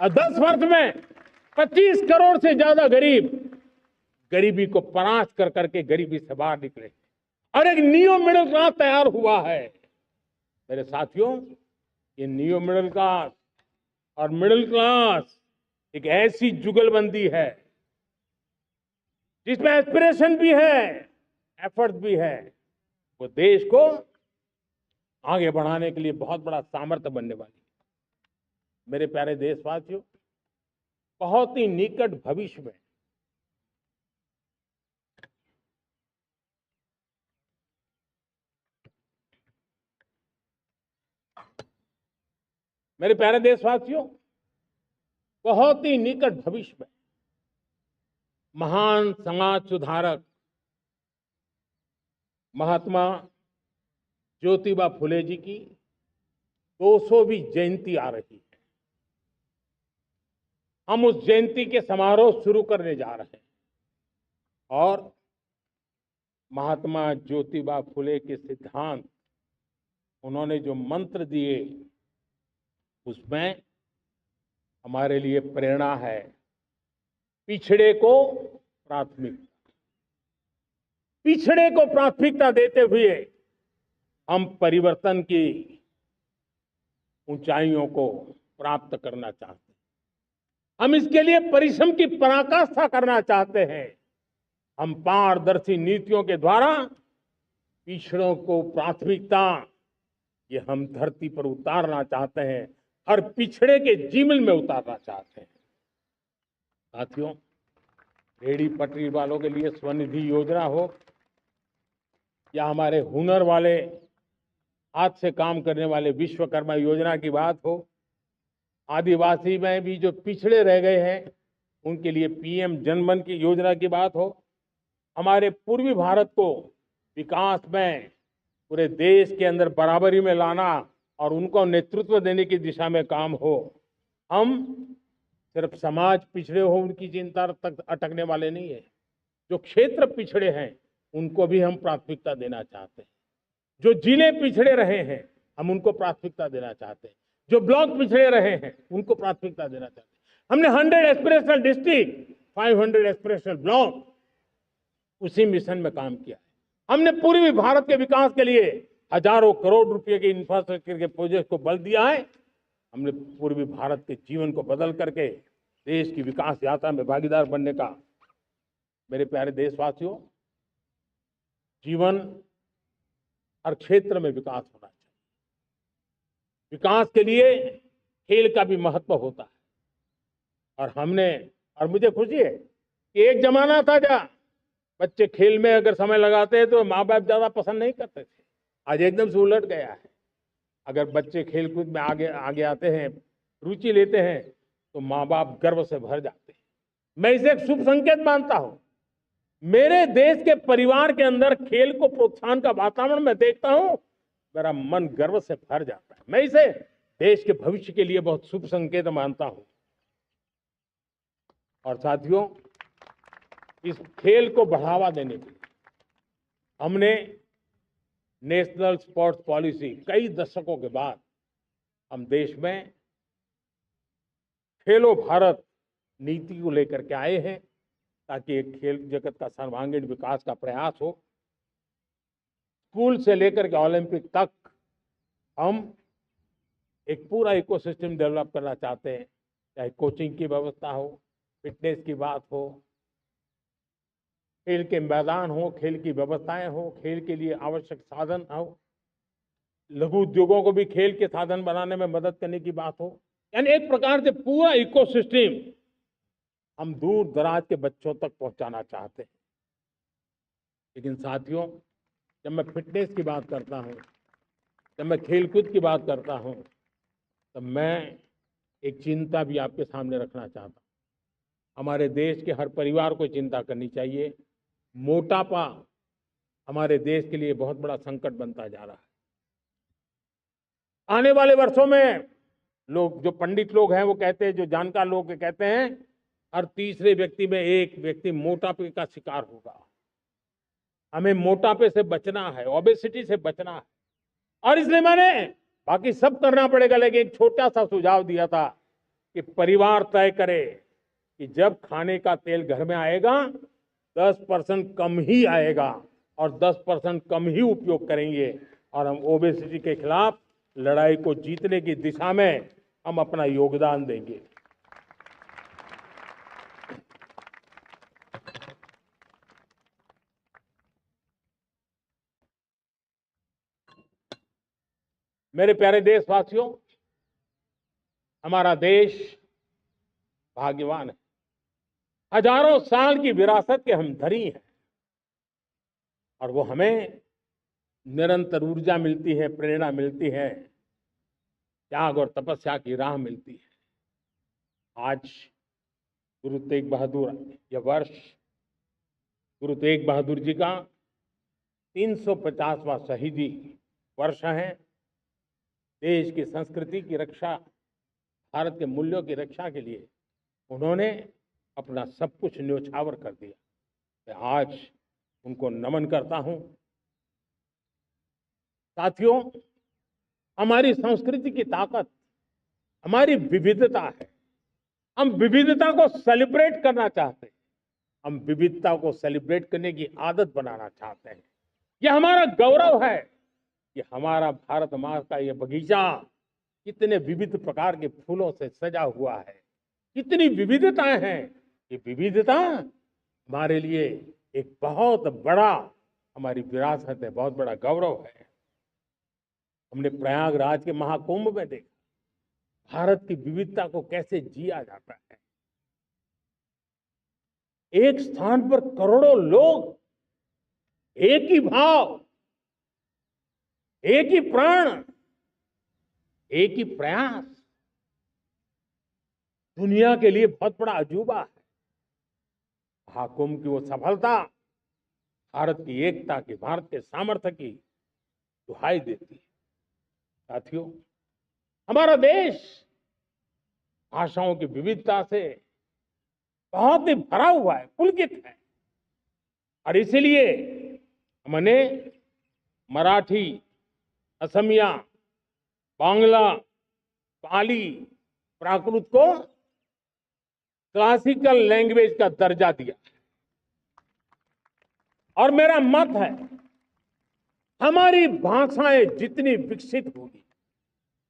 10 वर्ष में 25 करोड़ से ज्यादा गरीब गरीबी को परास्त कर करके गरीबी से बाहर निकले, और एक नियो मिडिल क्लास तैयार हुआ है। मेरे साथियों, ये नियो मिडिल क्लास और मिडिल क्लास एक ऐसी जुगलबंदी है जिसमें एस्पिरेशन भी है, एफर्ट भी है। वो देश को आगे बढ़ाने के लिए बहुत बड़ा सामर्थ्य बनने वाली है। मेरे प्यारे देशवासियों, बहुत ही निकट भविष्य में मेरे प्यारे देशवासियों, बहुत ही निकट भविष्य में महान समाज सुधारक महात्मा ज्योतिबा फुले जी की 200वीं जयंती आ रही है। हम उस जयंती के समारोह शुरू करने जा रहे हैं, और महात्मा ज्योतिबा फुले के सिद्धांत, उन्होंने जो मंत्र दिए, उसमें हमारे लिए प्रेरणा है। पिछड़े को प्राथमिकता, पिछड़े को प्राथमिकता देते हुए हम परिवर्तन की ऊंचाइयों को प्राप्त करना चाहते हैं। हम इसके लिए परिश्रम की पराकाष्ठा करना चाहते हैं। हम पारदर्शी नीतियों के द्वारा पिछड़ों को प्राथमिकता, ये हम धरती पर उतारना चाहते हैं, हर पिछड़े के जीवन में उतारना चाहते हैं। साथियों, रेहड़ी पटरी वालों के लिए स्वनिधि योजना हो, या हमारे हुनर वाले, हाथ से काम करने वाले विश्वकर्मा योजना की बात हो, आदिवासी में भी जो पिछड़े रह गए हैं उनके लिए पीएम जनमन की योजना की बात हो, हमारे पूर्वी भारत को विकास में पूरे देश के अंदर बराबरी में लाना और उनको नेतृत्व देने की दिशा में काम हो। हम सिर्फ समाज पिछड़े हो उनकी चिंता तक अटकने वाले नहीं है। जो क्षेत्र पिछड़े हैं उनको भी हम प्राथमिकता देना चाहते हैं। जो जिले पिछड़े रहे हैं हम उनको प्राथमिकता देना चाहते हैं। जो ब्लॉक पिछड़े रहे हैं उनको प्राथमिकता देना चाहते हैं। हमने 100 एस्पिरेशनल डिस्ट्रिक्ट, 500 एस्पिरेशनल ब्लॉक, उसी मिशन में काम किया है। हमने पूर्वी भारत के विकास के लिए हजारों करोड़ रुपए के इंफ्रास्ट्रक्चर के प्रोजेक्ट को बल दिया है। हमने पूर्वी भारत के जीवन को बदल करके देश की विकास यात्रा में भागीदार बनने का। मेरे प्यारे देशवासियों, जीवन हर क्षेत्र में विकास होना चाहिए। विकास के लिए खेल का भी महत्व होता है। और मुझे खुशी है कि एक जमाना था जहाँ बच्चे खेल में अगर समय लगाते हैं तो माँ बाप ज्यादा पसंद नहीं करते थे। आज एकदम से उलट गया है। अगर बच्चे खेल कूद में आगे आगे आते हैं, रुचि लेते हैं, तो माँ बाप गर्व से भर जाते हैं। मैं इसे एक शुभ संकेत मानता हूं। मेरे देश के परिवार के अंदर खेल को प्रोत्साहन का वातावरण मैं देखता हूं, मेरा मन गर्व से भर जाता है। मैं इसे देश के भविष्य के लिए बहुत शुभ संकेत मानता हूं। और साथियों, इस खेल को बढ़ावा देने के लिए हमने नेशनल स्पोर्ट्स पॉलिसी, कई दशकों के बाद हम देश में खेलो भारत नीति को लेकर के आए हैं, ताकि एक खेल जगत का सर्वांगीण विकास का प्रयास हो। स्कूल से लेकर के ओलंपिक तक हम एक पूरा इकोसिस्टम डेवलप करना चाहते हैं, चाहे कोचिंग की व्यवस्था हो, फिटनेस की बात हो, खेल के मैदान हो, खेल की व्यवस्थाएं हो, खेल के लिए आवश्यक साधन हो, लघु उद्योगों को भी खेल के साधन बनाने में मदद करने की बात हो। यानी एक प्रकार से पूरा इकोसिस्टम हम दूर दराज के बच्चों तक पहुंचाना चाहते हैं। लेकिन साथियों, जब मैं फिटनेस की बात करता हूं, जब मैं खेलकूद की बात करता हूं, तो मैं एक चिंता भी आपके सामने रखना चाहता हूं। हमारे देश के हर परिवार को चिंता करनी चाहिए। मोटापा हमारे देश के लिए बहुत बड़ा संकट बनता जा रहा है। आने वाले वर्षों में लोग, जो पंडित लोग हैं वो कहते हैं, जो जानकार लोग कहते हैं, हर तीसरे व्यक्ति में एक व्यक्ति मोटापे का शिकार होगा। हमें मोटापे से बचना है, ओबेसिटी से बचना है। और इसलिए मैंने बाकी सब करना पड़ेगा, लेकिन एक छोटा सा सुझाव दिया था कि परिवार तय करे कि जब खाने का तेल घर में आएगा 10% कम ही आएगा और 10% कम ही उपयोग करेंगे, और हम ओबेसिटी के खिलाफ लड़ाई को जीतने की दिशा में हम अपना योगदान देंगे। मेरे प्यारे देशवासियों, हमारा देश भाग्यवान है। हजारों साल की विरासत के हम धनी हैं, और वो हमें निरंतर ऊर्जा मिलती है, प्रेरणा मिलती है, त्याग और तपस्या की राह मिलती है। आज गुरु तेग बहादुर, यह वर्ष गुरु तेग बहादुर जी का 350वां शहीदी वर्ष है। देश की संस्कृति की रक्षा, भारत के मूल्यों की रक्षा के लिए उन्होंने अपना सब कुछ न्योछावर कर दिया। मैं आज उनको नमन करता हूं। साथियों, हमारी संस्कृति की ताकत हमारी विविधता है। हम विविधता को सेलिब्रेट करना चाहते हैं। हम विविधता को सेलिब्रेट करने की आदत बनाना चाहते हैं। यह हमारा गौरव है कि हमारा भारत माँ का यह बगीचा कितने विविध प्रकार के फूलों से सजा हुआ है, कितनी विविधताएं हैं। ये विविधता हमारे लिए एक बहुत बड़ा, हमारी विरासत है, बहुत बड़ा गौरव है। हमने प्रयागराज के महाकुंभ में देखा भारत की विविधता को कैसे जिया जाता है। एक स्थान पर करोड़ों लोग, एक ही भाव, एक ही प्राण, एक ही प्रयास, दुनिया के लिए बहुत बड़ा अजूबा है। महाकुंभ की वो सफलता भारत की एकता की, भारत के सामर्थ्य की दुहाई देती है। साथियों, हमारा देश भाषाओं की विविधता से बहुत ही भरा हुआ है, पुलकित है। और इसीलिए हमने मराठी, असमिया, बांग्ला, पाली, प्राकृत को क्लासिकल लैंग्वेज का दर्जा दिया। और मेरा मत है, हमारी भाषाएं जितनी विकसित होगी,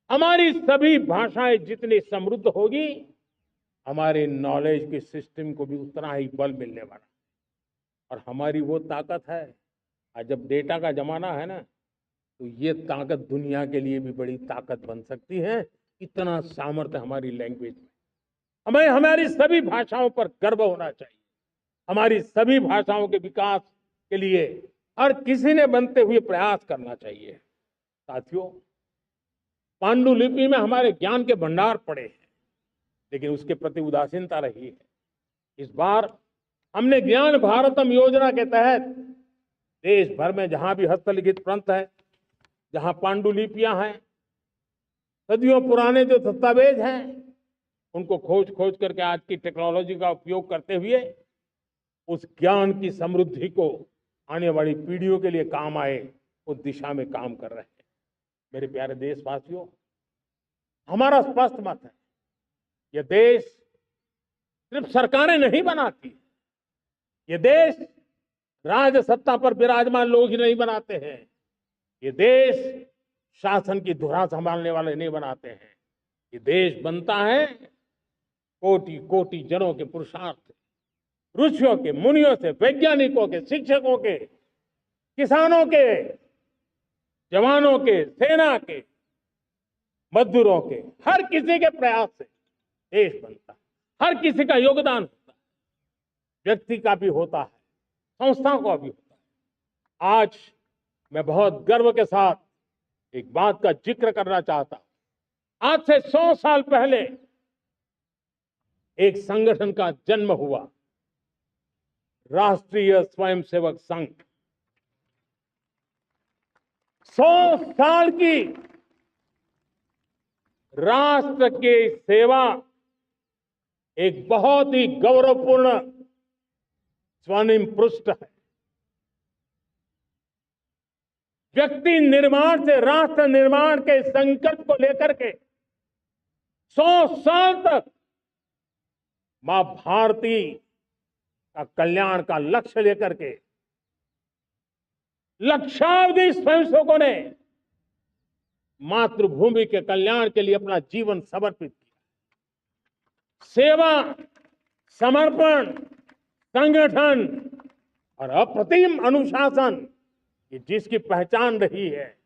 हमारी सभी भाषाएं जितनी समृद्ध होगी, हमारे नॉलेज के सिस्टम को भी उतना ही बल मिलने वाला। और हमारी वो ताकत है, आज जब डेटा का जमाना है ना, तो ये ताकत दुनिया के लिए भी बड़ी ताकत बन सकती है। इतना सामर्थ्य हमारी लैंग्वेज में। हमें हमारी सभी भाषाओं पर गर्व होना चाहिए। हमारी सभी भाषाओं के विकास के लिए हर किसी ने बनते हुए प्रयास करना चाहिए। साथियों, पांडुलिपि में हमारे ज्ञान के भंडार पड़े हैं, लेकिन उसके प्रति उदासीनता रही है। इस बार हमने ज्ञान भारतम योजना के तहत देश भर में जहां भी हस्तलिखित ग्रंथ है, जहां पांडुलिपियां हैं, सदियों पुराने जो दस्तावेज हैं, उनको खोज खोज करके आज की टेक्नोलॉजी का उपयोग करते हुए उस ज्ञान की समृद्धि को आने वाली पीढ़ियों के लिए काम आए, उस दिशा में काम कर रहे हैं। मेरे प्यारे देशवासियों, हमारा स्पष्ट मत है, यह देश सिर्फ सरकारें नहीं बनाती, ये देश राज सत्ता पर विराजमान लोग ही नहीं बनाते हैं, ये देश शासन की धुरा संभालने वाले नहीं बनाते हैं। ये देश बनता है कोटि कोटि जनों के पुरुषार्थ से, ऋषियों के, मुनियों से, वैज्ञानिकों के, शिक्षकों के, किसानों के, जवानों के, सेना के, मजदूरों के, हर किसी के प्रयास से देश बनता है। हर किसी का योगदान होता है, व्यक्ति का भी होता है, संस्थाओं का भी होता है। आज मैं बहुत गर्व के साथ एक बात का जिक्र करना चाहता हूं। आज से 100 साल पहले एक संगठन का जन्म हुआ, राष्ट्रीय स्वयंसेवक संघ। 100 साल की राष्ट्र की सेवा एक बहुत ही गौरवपूर्ण स्वर्णिम पृष्ठ है। व्यक्ति निर्माण से राष्ट्र निर्माण के संकल्प को लेकर के 100 साल तक मां भारती का कल्याण का लक्ष्य लेकर के लक्षावधि स्वयंसेवकों ने मातृभूमि के कल्याण के लिए अपना जीवन समर्पित किया। सेवा, समर्पण, संगठन और अप्रतिम अनुशासन, ये जिसकी पहचान रही है,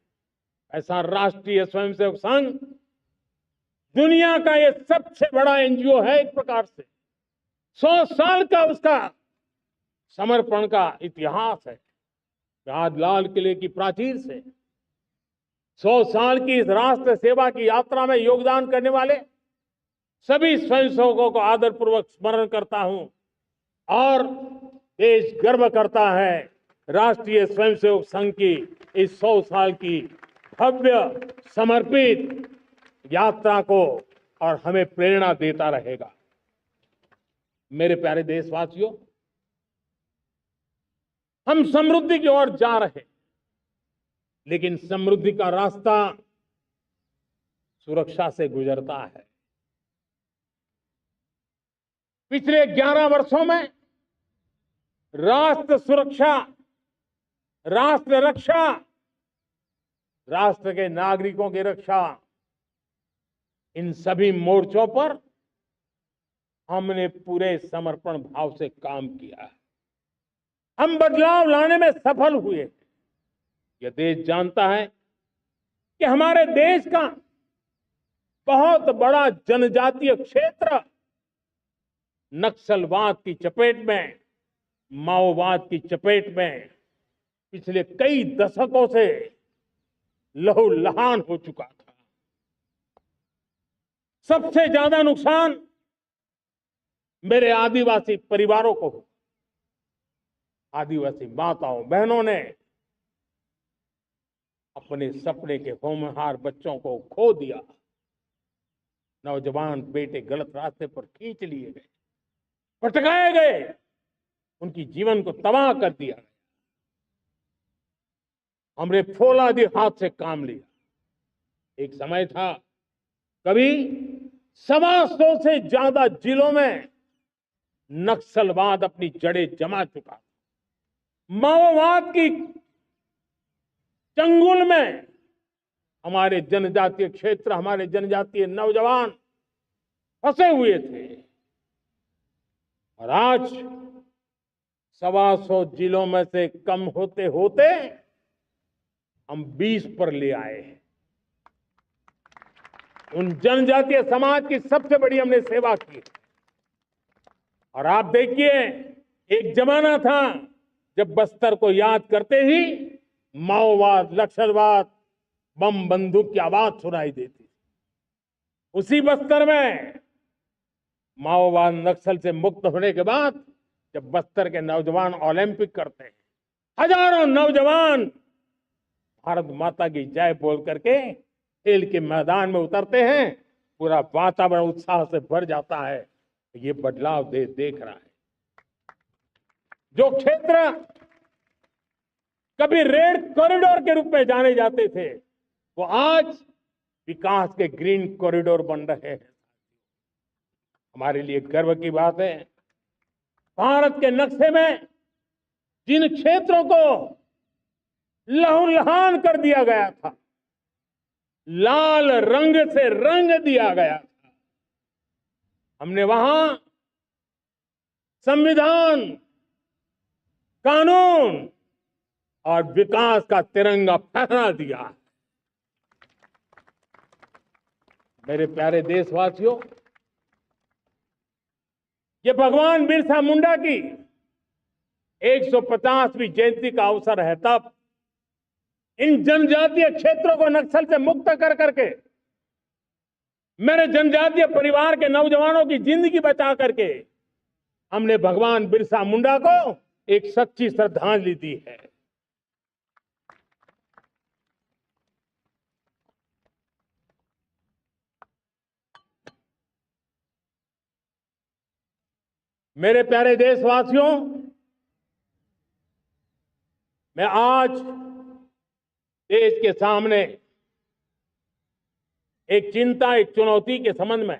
ऐसा राष्ट्रीय स्वयंसेवक संघ दुनिया का ये सबसे बड़ा एनजीओ है। एक प्रकार से 100 साल का उसका समर्पण का इतिहास है। आज लाल किले की प्राचीर से 100 साल की इस राष्ट्र सेवा की यात्रा में योगदान करने वाले सभी स्वयंसेवकों को आदरपूर्वक स्मरण करता हूं और देश गर्व करता है राष्ट्रीय स्वयंसेवक संघ की इस 100 साल की भव्य समर्पित यात्रा को, और हमें प्रेरणा देता रहेगा। मेरे प्यारे देशवासियों, हम समृद्धि की ओर जा रहे हैं, लेकिन समृद्धि का रास्ता सुरक्षा से गुजरता है। पिछले 11 वर्षों में राष्ट्र सुरक्षा, राष्ट्र रक्षा, राष्ट्र के नागरिकों की रक्षा, इन सभी मोर्चों पर हमने पूरे समर्पण भाव से काम किया है। हम बदलाव लाने में सफल हुए। यह देश जानता है कि हमारे देश का बहुत बड़ा जनजातीय क्षेत्र नक्सलवाद की चपेट में, माओवाद की चपेट में पिछले कई दशकों से लहूलुहान हो चुका था। सबसे ज्यादा नुकसान मेरे आदिवासी परिवारों को हुआ। आदिवासी माताओं बहनों ने अपने सपने के होनहार बच्चों को खो दिया। नौजवान बेटे गलत रास्ते पर खींच लिए गए, भटकाए गए, उनकी जीवन को तबाह कर दिया गया। हमने फौलादी हाथ से काम लिया। एक समय था, कभी 125 से ज्यादा जिलों में नक्सलवाद अपनी जड़ें जमा चुका था। माओवाद की चंगुल में हमारे जनजातीय क्षेत्र, हमारे जनजातीय नौजवान फंसे हुए थे, और आज 125 जिलों में से कम होते होते हम 20 पर ले आए हैं। उन जनजातीय समाज की सबसे बड़ी हमने सेवा की। और आप देखिए, एक जमाना था जब बस्तर को याद करते ही माओवाद, नक्सलवाद, बम बंदूक की आवाज सुनाई देती। उसी बस्तर में माओवाद नक्सल से मुक्त होने के बाद जब बस्तर के नौजवान ओलंपिक करते हैं, हजारों नौजवान भारत माता की जय बोल करके खेल के मैदान में उतरते हैं, पूरा वातावरण उत्साह से भर जाता है। ये बदलाव देश देख रहा है। जो क्षेत्र कभी रेड कॉरिडोर के रूप में जाने जाते थे, वो आज विकास के ग्रीन कॉरिडोर बन रहे हैं। हमारे लिए गर्व की बात है, भारत के नक्शे में जिन क्षेत्रों को लहूलुहान कर दिया गया था, लाल रंग से रंग दिया गया था, हमने वहां संविधान, कानून और विकास का तिरंगा फहरा दिया। मेरे प्यारे देशवासियों, ये भगवान बिरसा मुंडा की 150वीं जयंती का अवसर है। तब इन जनजातीय क्षेत्रों को नक्सल से मुक्त कर करके, मेरे जनजातीय परिवार के नौजवानों की जिंदगी बचा करके हमने भगवान बिरसा मुंडा को एक सच्ची श्रद्धांजलि दी है। मेरे प्यारे देशवासियों, मैं आज देश के सामने एक चिंता, एक चुनौती के संबंध में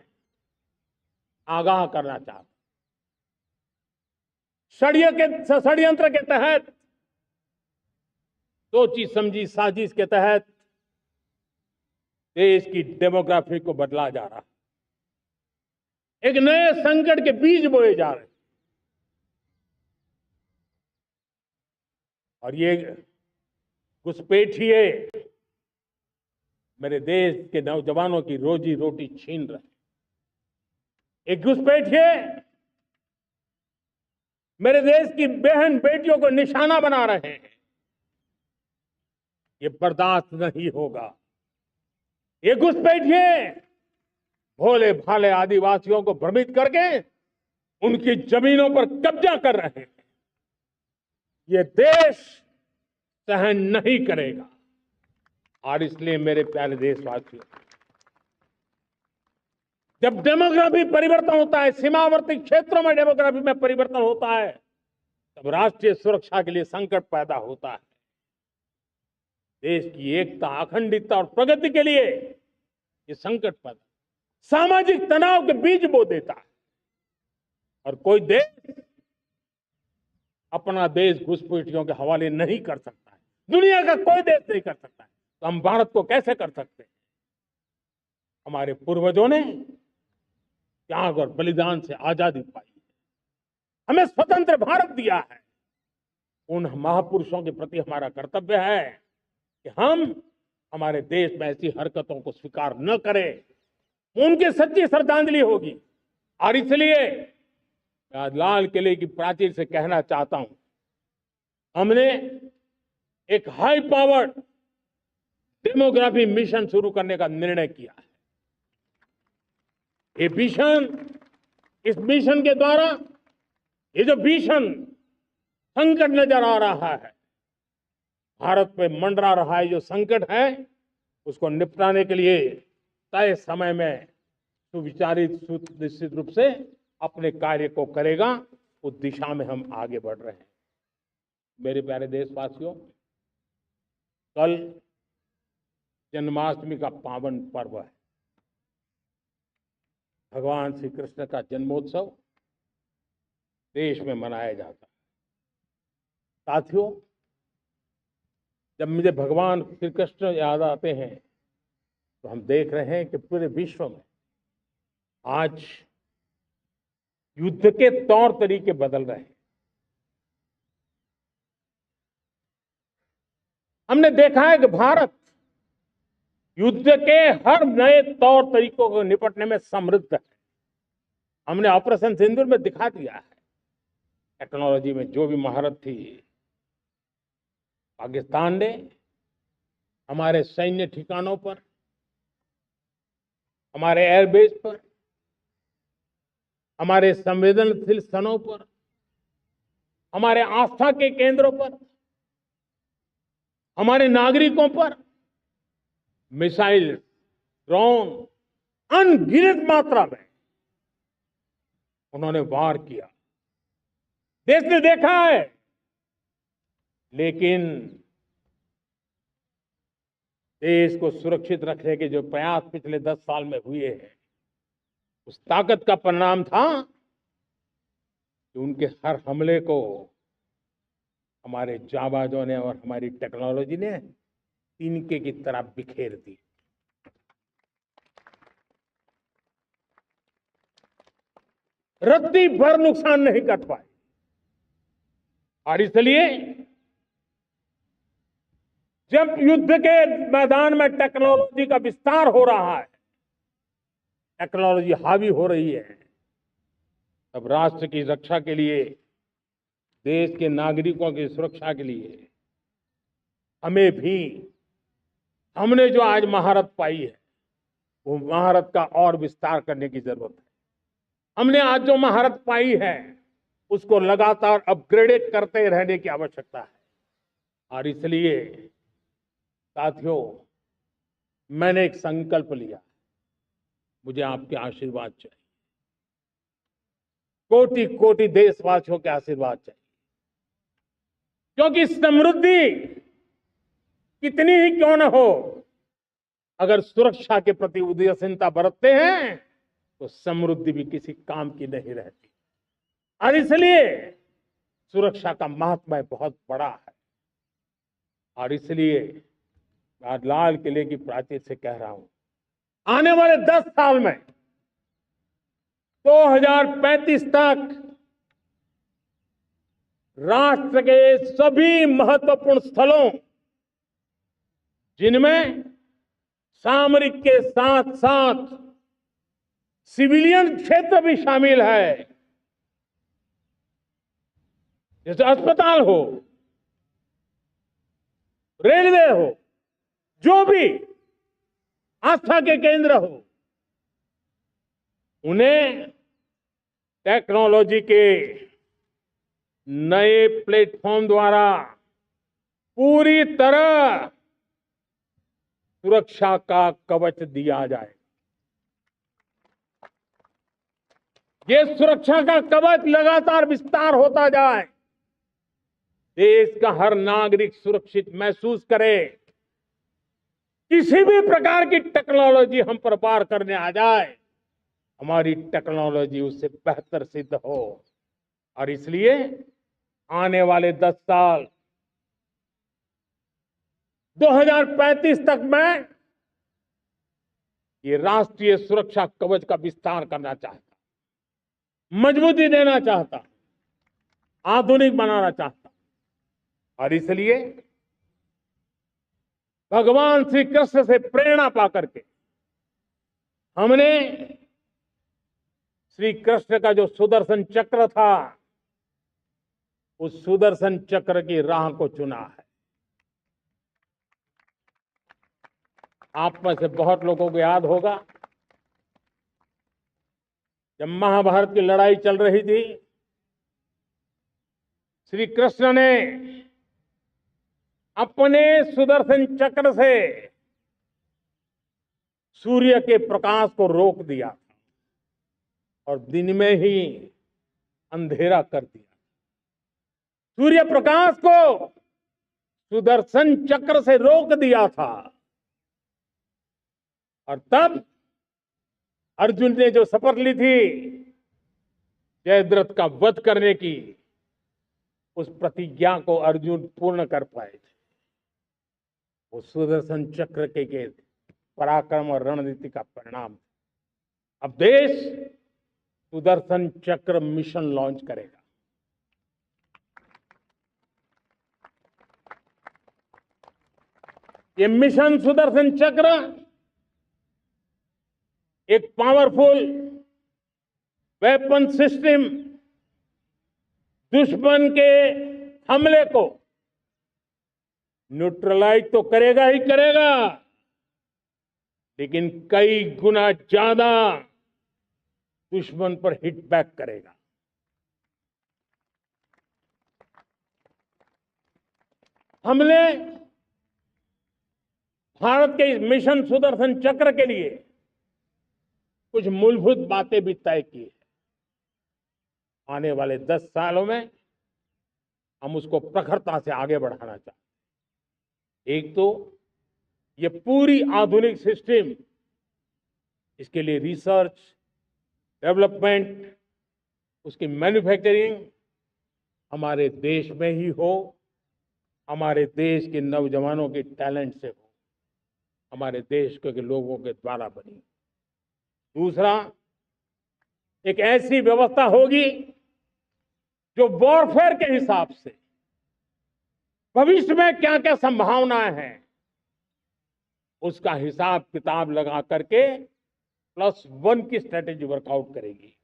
आगाह करना चाहता हूं। षड्यंत्र के तहत, सोची समझी साजिश के तहत देश की डेमोग्राफी को बदला जा रहा है। एक नए संकट के बीज बोए जा रहे हैं और ये घुसपैठिए मेरे देश के नौजवानों की रोजी रोटी छीन रहे हैं। एक घुसपैठिए मेरे देश की बहन बेटियों को निशाना बना रहे हैं। ये बर्दाश्त नहीं होगा। ये घुसपैठिए भोले भाले आदिवासियों को भ्रमित करके उनकी जमीनों पर कब्जा कर रहे हैं। ये देश सहन नहीं करेगा। और इसलिए मेरे प्यारे देशवासियों, जब डेमोग्राफी परिवर्तन होता है, सीमावर्ती क्षेत्रों में डेमोग्राफी में परिवर्तन होता है, तब राष्ट्रीय सुरक्षा के लिए संकट पैदा होता है। देश की एकता, अखंडता और प्रगति के लिए ये संकट पैदा, सामाजिक तनाव के बीज बो देता है। और कोई देश अपना देश घुसपैठियों के हवाले नहीं कर सकता है। दुनिया का कोई देश नहीं कर सकता है, तो हम भारत को कैसे कर सकते हैं? हमारे पूर्वजों ने त्याग और बलिदान से आजादी पाई है, हमें स्वतंत्र भारत दिया है। उन महापुरुषों के प्रति हमारा कर्तव्य है कि हम हमारे देश में ऐसी हरकतों को स्वीकार न करें। उनकी सच्ची श्रद्धांजलि होगी। और इसलिए मैं आज लाल किले की प्राचीर से कहना चाहता हूं, हमने एक हाई पावर्ड डेमोग्राफी मिशन शुरू करने का निर्णय किया है। ये मिशन, इस मिशन के द्वारा ये जो भीषण संकट नजर आ रहा है, भारत पे मंडरा रहा है जो संकट है, उसको निपटाने के लिए तय समय में सुविचारित, सुनिश्चित रूप से अपने कार्य को करेगा। उस दिशा में हम आगे बढ़ रहे हैं। मेरे प्यारे देशवासियों, कल जन्माष्टमी का पावन पर्व है। भगवान श्री कृष्ण का जन्मोत्सव देश में मनाया जाता है। साथियों, जब मुझे भगवान श्री कृष्ण याद आते हैं तो हम देख रहे हैं कि पूरे विश्व में आज युद्ध के तौर तरीके बदल रहे हैं। हमने देखा है कि भारत युद्ध के हर नए तौर तरीकों को निपटने में समृद्ध है। हमने ऑपरेशन सिंदूर में दिखा दिया है। टेक्नोलॉजी में जो भी महारत थी, पाकिस्तान ने हमारे सैन्य ठिकानों पर, हमारे एयरबेस पर, हमारे संवेदनशील स्थानों पर, हमारे आस्था के केंद्रों पर, हमारे नागरिकों पर मिसाइल, ड्रोन अनगिनत मात्रा में उन्होंने वार किया। देश ने देखा है, लेकिन देश को सुरक्षित रखने के जो प्रयास पिछले 10 साल में हुए हैं, उस ताकत का परिणाम था कि उनके हर हमले को हमारे जाबाजों ने और हमारी टेक्नोलॉजी ने तिनके की तरह बिखेर दी। रत्ती भर नुकसान नहीं कर पाए, और इसलिए जब युद्ध के मैदान में टेक्नोलॉजी का विस्तार हो रहा है, टेक्नोलॉजी हावी हो रही है, तब राष्ट्र की रक्षा के लिए, देश के नागरिकों की सुरक्षा के लिए हमें भी, हमने जो आज महारत पाई है, वो महारत का और विस्तार करने की जरूरत है। हमने आज जो महारत पाई है, उसको लगातार अपग्रेडेड करते रहने की आवश्यकता है। और इसलिए साथियों, मैंने एक संकल्प लिया, मुझे आपके आशीर्वाद चाहिए, कोटि कोटि देशवासियों के आशीर्वाद चाहिए, क्योंकि समृद्धि कितनी ही क्यों न हो, अगर सुरक्षा के प्रति उदासीनता बरतते हैं तो समृद्धि भी किसी काम की नहीं रहती। और इसलिए सुरक्षा का महत्व बहुत बड़ा है। और इसलिए आज लाल किले की प्राचीर से कह रहा हूं, आने वाले 10 साल में 2035 तक राष्ट्र के सभी महत्वपूर्ण स्थलों, जिनमें सामरिक के साथ साथ सिविलियन क्षेत्र भी शामिल है, जैसे अस्पताल हो, रेलवे हो, जो भी आस्था के केंद्र हो, उन्हें टेक्नोलॉजी के नए प्लेटफॉर्म द्वारा पूरी तरह सुरक्षा का कवच दिया जाए। ये सुरक्षा का कवच लगातार विस्तार होता जाए, देश का हर नागरिक सुरक्षित महसूस करे, किसी भी प्रकार की टेक्नोलॉजी हम पर पार करने आ जाए, हमारी टेक्नोलॉजी उससे बेहतर सिद्ध हो। और इसलिए आने वाले 10 साल 2035 तक मैं ये राष्ट्रीय सुरक्षा कवच का विस्तार करना चाहता, मजबूती देना चाहता, आधुनिक बनाना चाहता। और इसलिए भगवान श्री कृष्ण से प्रेरणा पाकर के हमने श्री कृष्ण का जो सुदर्शन चक्र था, उस सुदर्शन चक्र की राह को चुना है। आप में से बहुत लोगों को याद होगा, जब महाभारत की लड़ाई चल रही थी, श्री कृष्ण ने अपने सुदर्शन चक्र से सूर्य के प्रकाश को रोक दिया और दिन में ही अंधेरा कर दिया। सूर्य प्रकाश को सुदर्शन चक्र से रोक दिया था। और तब अर्जुन ने जो शपथ ली थी जयद्रथ का वध करने की, उस प्रतिज्ञा को अर्जुन पूर्ण कर पाए थे। वो सुदर्शन चक्र के पराक्रम और रणनीति का परिणाम। अब देश सुदर्शन चक्र मिशन लॉन्च करेगा। ये मिशन सुदर्शन चक्र एक पावरफुल वेपन सिस्टम दुश्मन के हमले को न्यूट्रलाइज तो करेगा ही करेगा, लेकिन कई गुना ज्यादा दुश्मन पर हिट बैक करेगा। हमने भारत के इस मिशन सुदर्शन चक्र के लिए कुछ मूलभूत बातें भी तय की है। आने वाले 10 सालों में हम उसको प्रखरता से आगे बढ़ाना चाहते हैं। एक तो ये पूरी आधुनिक सिस्टम, इसके लिए रिसर्च, डेवलपमेंट, उसकी मैन्युफैक्चरिंग हमारे देश में ही हो, हमारे देश के नौजवानों के टैलेंट से हो, हमारे देश के लोगों के द्वारा बनी। दूसरा, एक ऐसी व्यवस्था होगी जो वॉरफेयर के हिसाब से भविष्य में क्या क्या संभावनाएं हैं उसका हिसाब किताब लगा करके +1 की स्ट्रेटेजी वर्कआउट करेगी।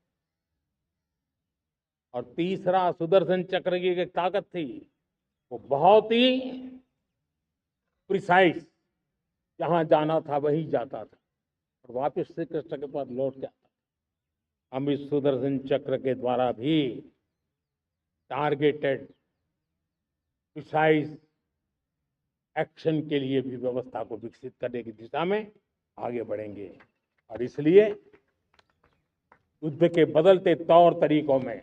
और तीसरा, सुदर्शन चक्र की एक ताकत थी, वो बहुत ही प्रिसाइज, जहां जाना था वहीं जाता था और वापस श्री कृष्ण के पास लौट जाता। हम इस सुदर्शन चक्र के द्वारा भी टारगेटेड प्रिसाइज एक्शन के लिए भी व्यवस्था को विकसित करने की दिशा में आगे बढ़ेंगे। और इसलिए युद्ध के बदलते तौर तरीकों में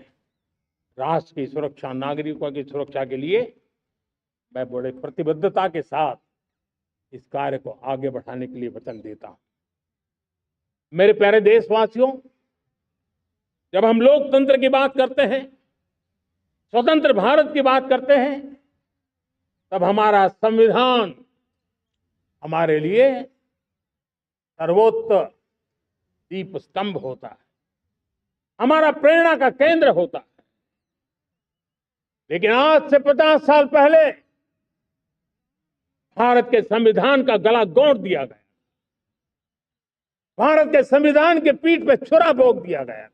राष्ट्र की सुरक्षा, नागरिकों की सुरक्षा के लिए मैं बड़े प्रतिबद्धता के साथ इस कार्य को आगे बढ़ाने के लिए वचन देता हूं। मेरे प्यारे देशवासियों, जब हम लोकतंत्र की बात करते हैं, स्वतंत्र भारत की बात करते हैं, तब हमारा संविधान हमारे लिए सर्वोच्च दीप स्तंभ होता है, हमारा प्रेरणा का केंद्र होता है। लेकिन आज से 50 साल पहले भारत के संविधान का गला घोंट दिया गया, भारत के संविधान के पीठ पे छुरा भोंक दिया गया,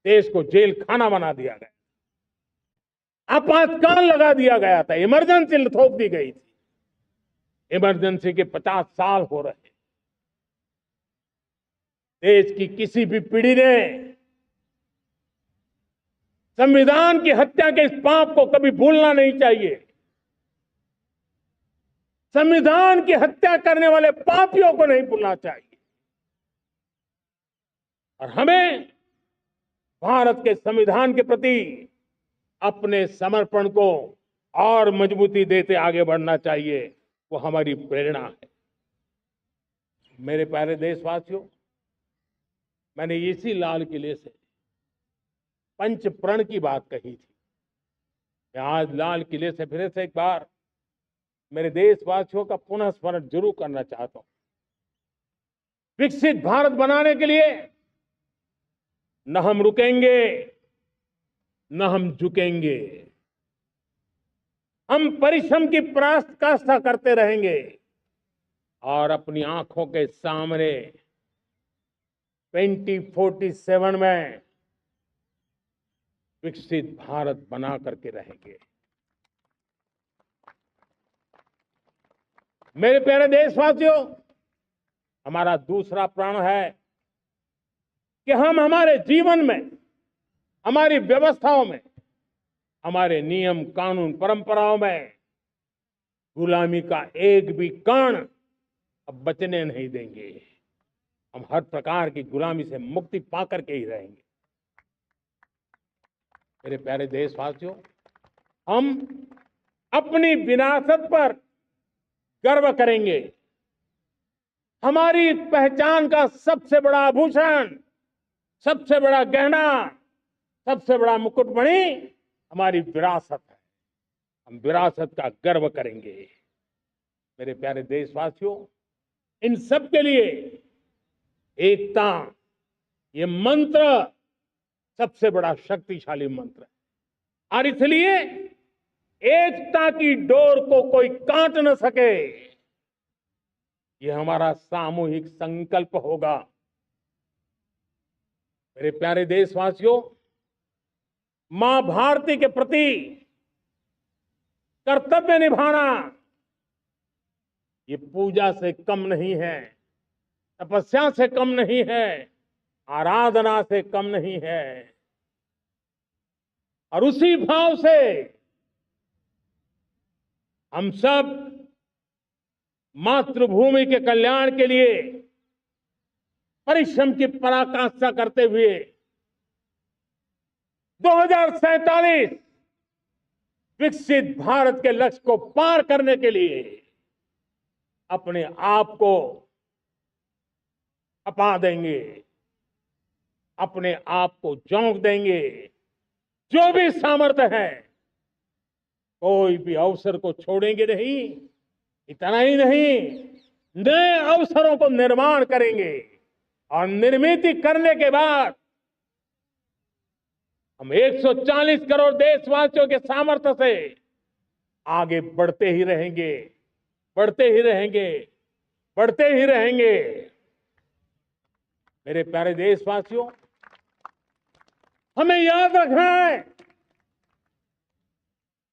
देश को जेल खाना बना दिया गया, आपातकाल लगा दिया गया था, इमरजेंसी थोप दी गई थी। इमरजेंसी के 50 साल हो रहे। देश की किसी भी पीढ़ी ने संविधान की हत्या के इस पाप को कभी भूलना नहीं चाहिए। संविधान की हत्या करने वाले पापियों को नहीं भूलना चाहिए। और हमें भारत के संविधान के प्रति अपने समर्पण को और मजबूती देते आगे बढ़ना चाहिए। वो हमारी प्रेरणा है। मेरे प्यारे देशवासियों, मैंने इसी लाल किले से पंच प्रण की बात कही थी। मैं आज लाल किले से फिर से एक बार मेरे देशवासियों का पुनः स्मरण जरूर करना चाहता हूं। विकसित भारत बनाने के लिए न हम रुकेंगे, न हम झुकेंगे। हम परिश्रम की पराकाष्ठा करते रहेंगे और अपनी आंखों के सामने 2047 में विकसित भारत बना करके रहेंगे। मेरे प्यारे देशवासियों, हमारा दूसरा प्रण है कि हम हमारे जीवन में, हमारी व्यवस्थाओं में, हमारे नियम कानून परंपराओं में गुलामी का एक भी कण अब बचने नहीं देंगे। हम हर प्रकार की गुलामी से मुक्ति पाकर के ही रहेंगे। मेरे प्यारे देशवासियों, हम अपनी विरासत पर गर्व करेंगे। हमारी पहचान का सबसे बड़ा आभूषण, सबसे बड़ा गहना, सबसे बड़ा मुकुटमणि हमारी विरासत है। हम विरासत का गर्व करेंगे। मेरे प्यारे देशवासियों, इन सब के लिए एकता, ये मंत्र सबसे बड़ा शक्तिशाली मंत्र है। और इसलिए एकता की डोर को कोई काट न सके, ये हमारा सामूहिक संकल्प होगा। मेरे प्यारे देशवासियों, मां भारती के प्रति कर्तव्य निभाना ये पूजा से कम नहीं है, तपस्या से कम नहीं है, आराधना से कम नहीं है। और उसी भाव से हम सब मातृभूमि के कल्याण के लिए परिश्रम की पराकाष्ठा करते हुए 2047 विकसित भारत के लक्ष्य को पार करने के लिए अपने आप को अपा देंगे, अपने आप को झोंक देंगे। जो भी सामर्थ्य है, कोई भी अवसर को छोड़ेंगे नहीं। इतना ही नहीं, नए अवसरों को निर्माण करेंगे और निर्मित करने के बाद हम 140 करोड़ देशवासियों के सामर्थ्य से आगे बढ़ते ही रहेंगे, बढ़ते ही रहेंगे, बढ़ते ही रहेंगे। मेरे प्यारे देशवासियों, हमें याद रखना है,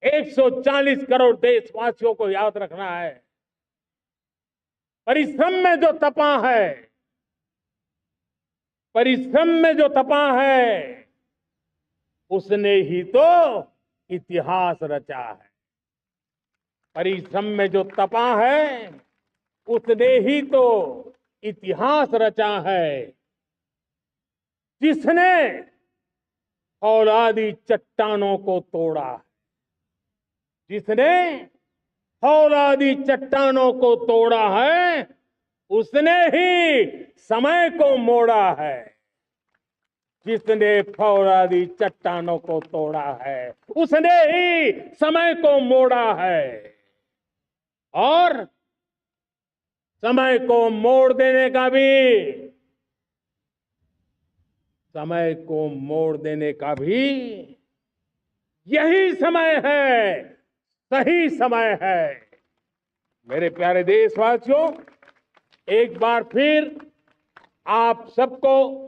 140 करोड़ देशवासियों को याद रखना है, परिश्रम में जो तपा है, परिश्रम में जो तपा है, उसने ही तो इतिहास रचा है। परिश्रम में जो तपा है, उसने ही तो इतिहास रचा है। जिसने फौलादी चट्टानों को तोड़ा है, जिसने फौलादी चट्टानों को तोड़ा है, उसने ही समय को मोड़ा है। जिसने फौलादी चट्टानों को तोड़ा है, उसने ही समय को मोड़ा है। और समय को मोड़ देने का भी, समय को मोड़ देने का भी यही समय है, सही समय है। मेरे प्यारे देशवासियों, एक बार फिर आप सबको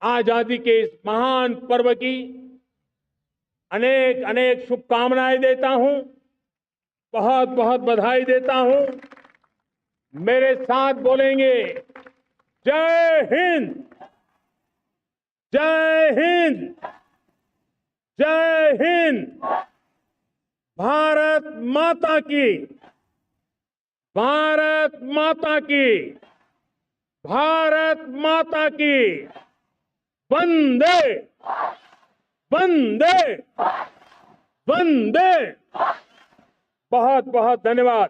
आजादी के इस महान पर्व की अनेक अनेक शुभकामनाएं देता हूं, बहुत बहुत बधाई देता हूं। मेरे साथ बोलेंगे, जय हिंद, जय हिंद, जय हिंद। भारत माता की, भारत माता की, भारत माता की। वंदे, वंदे, वंदे। बहुत बहुत धन्यवाद।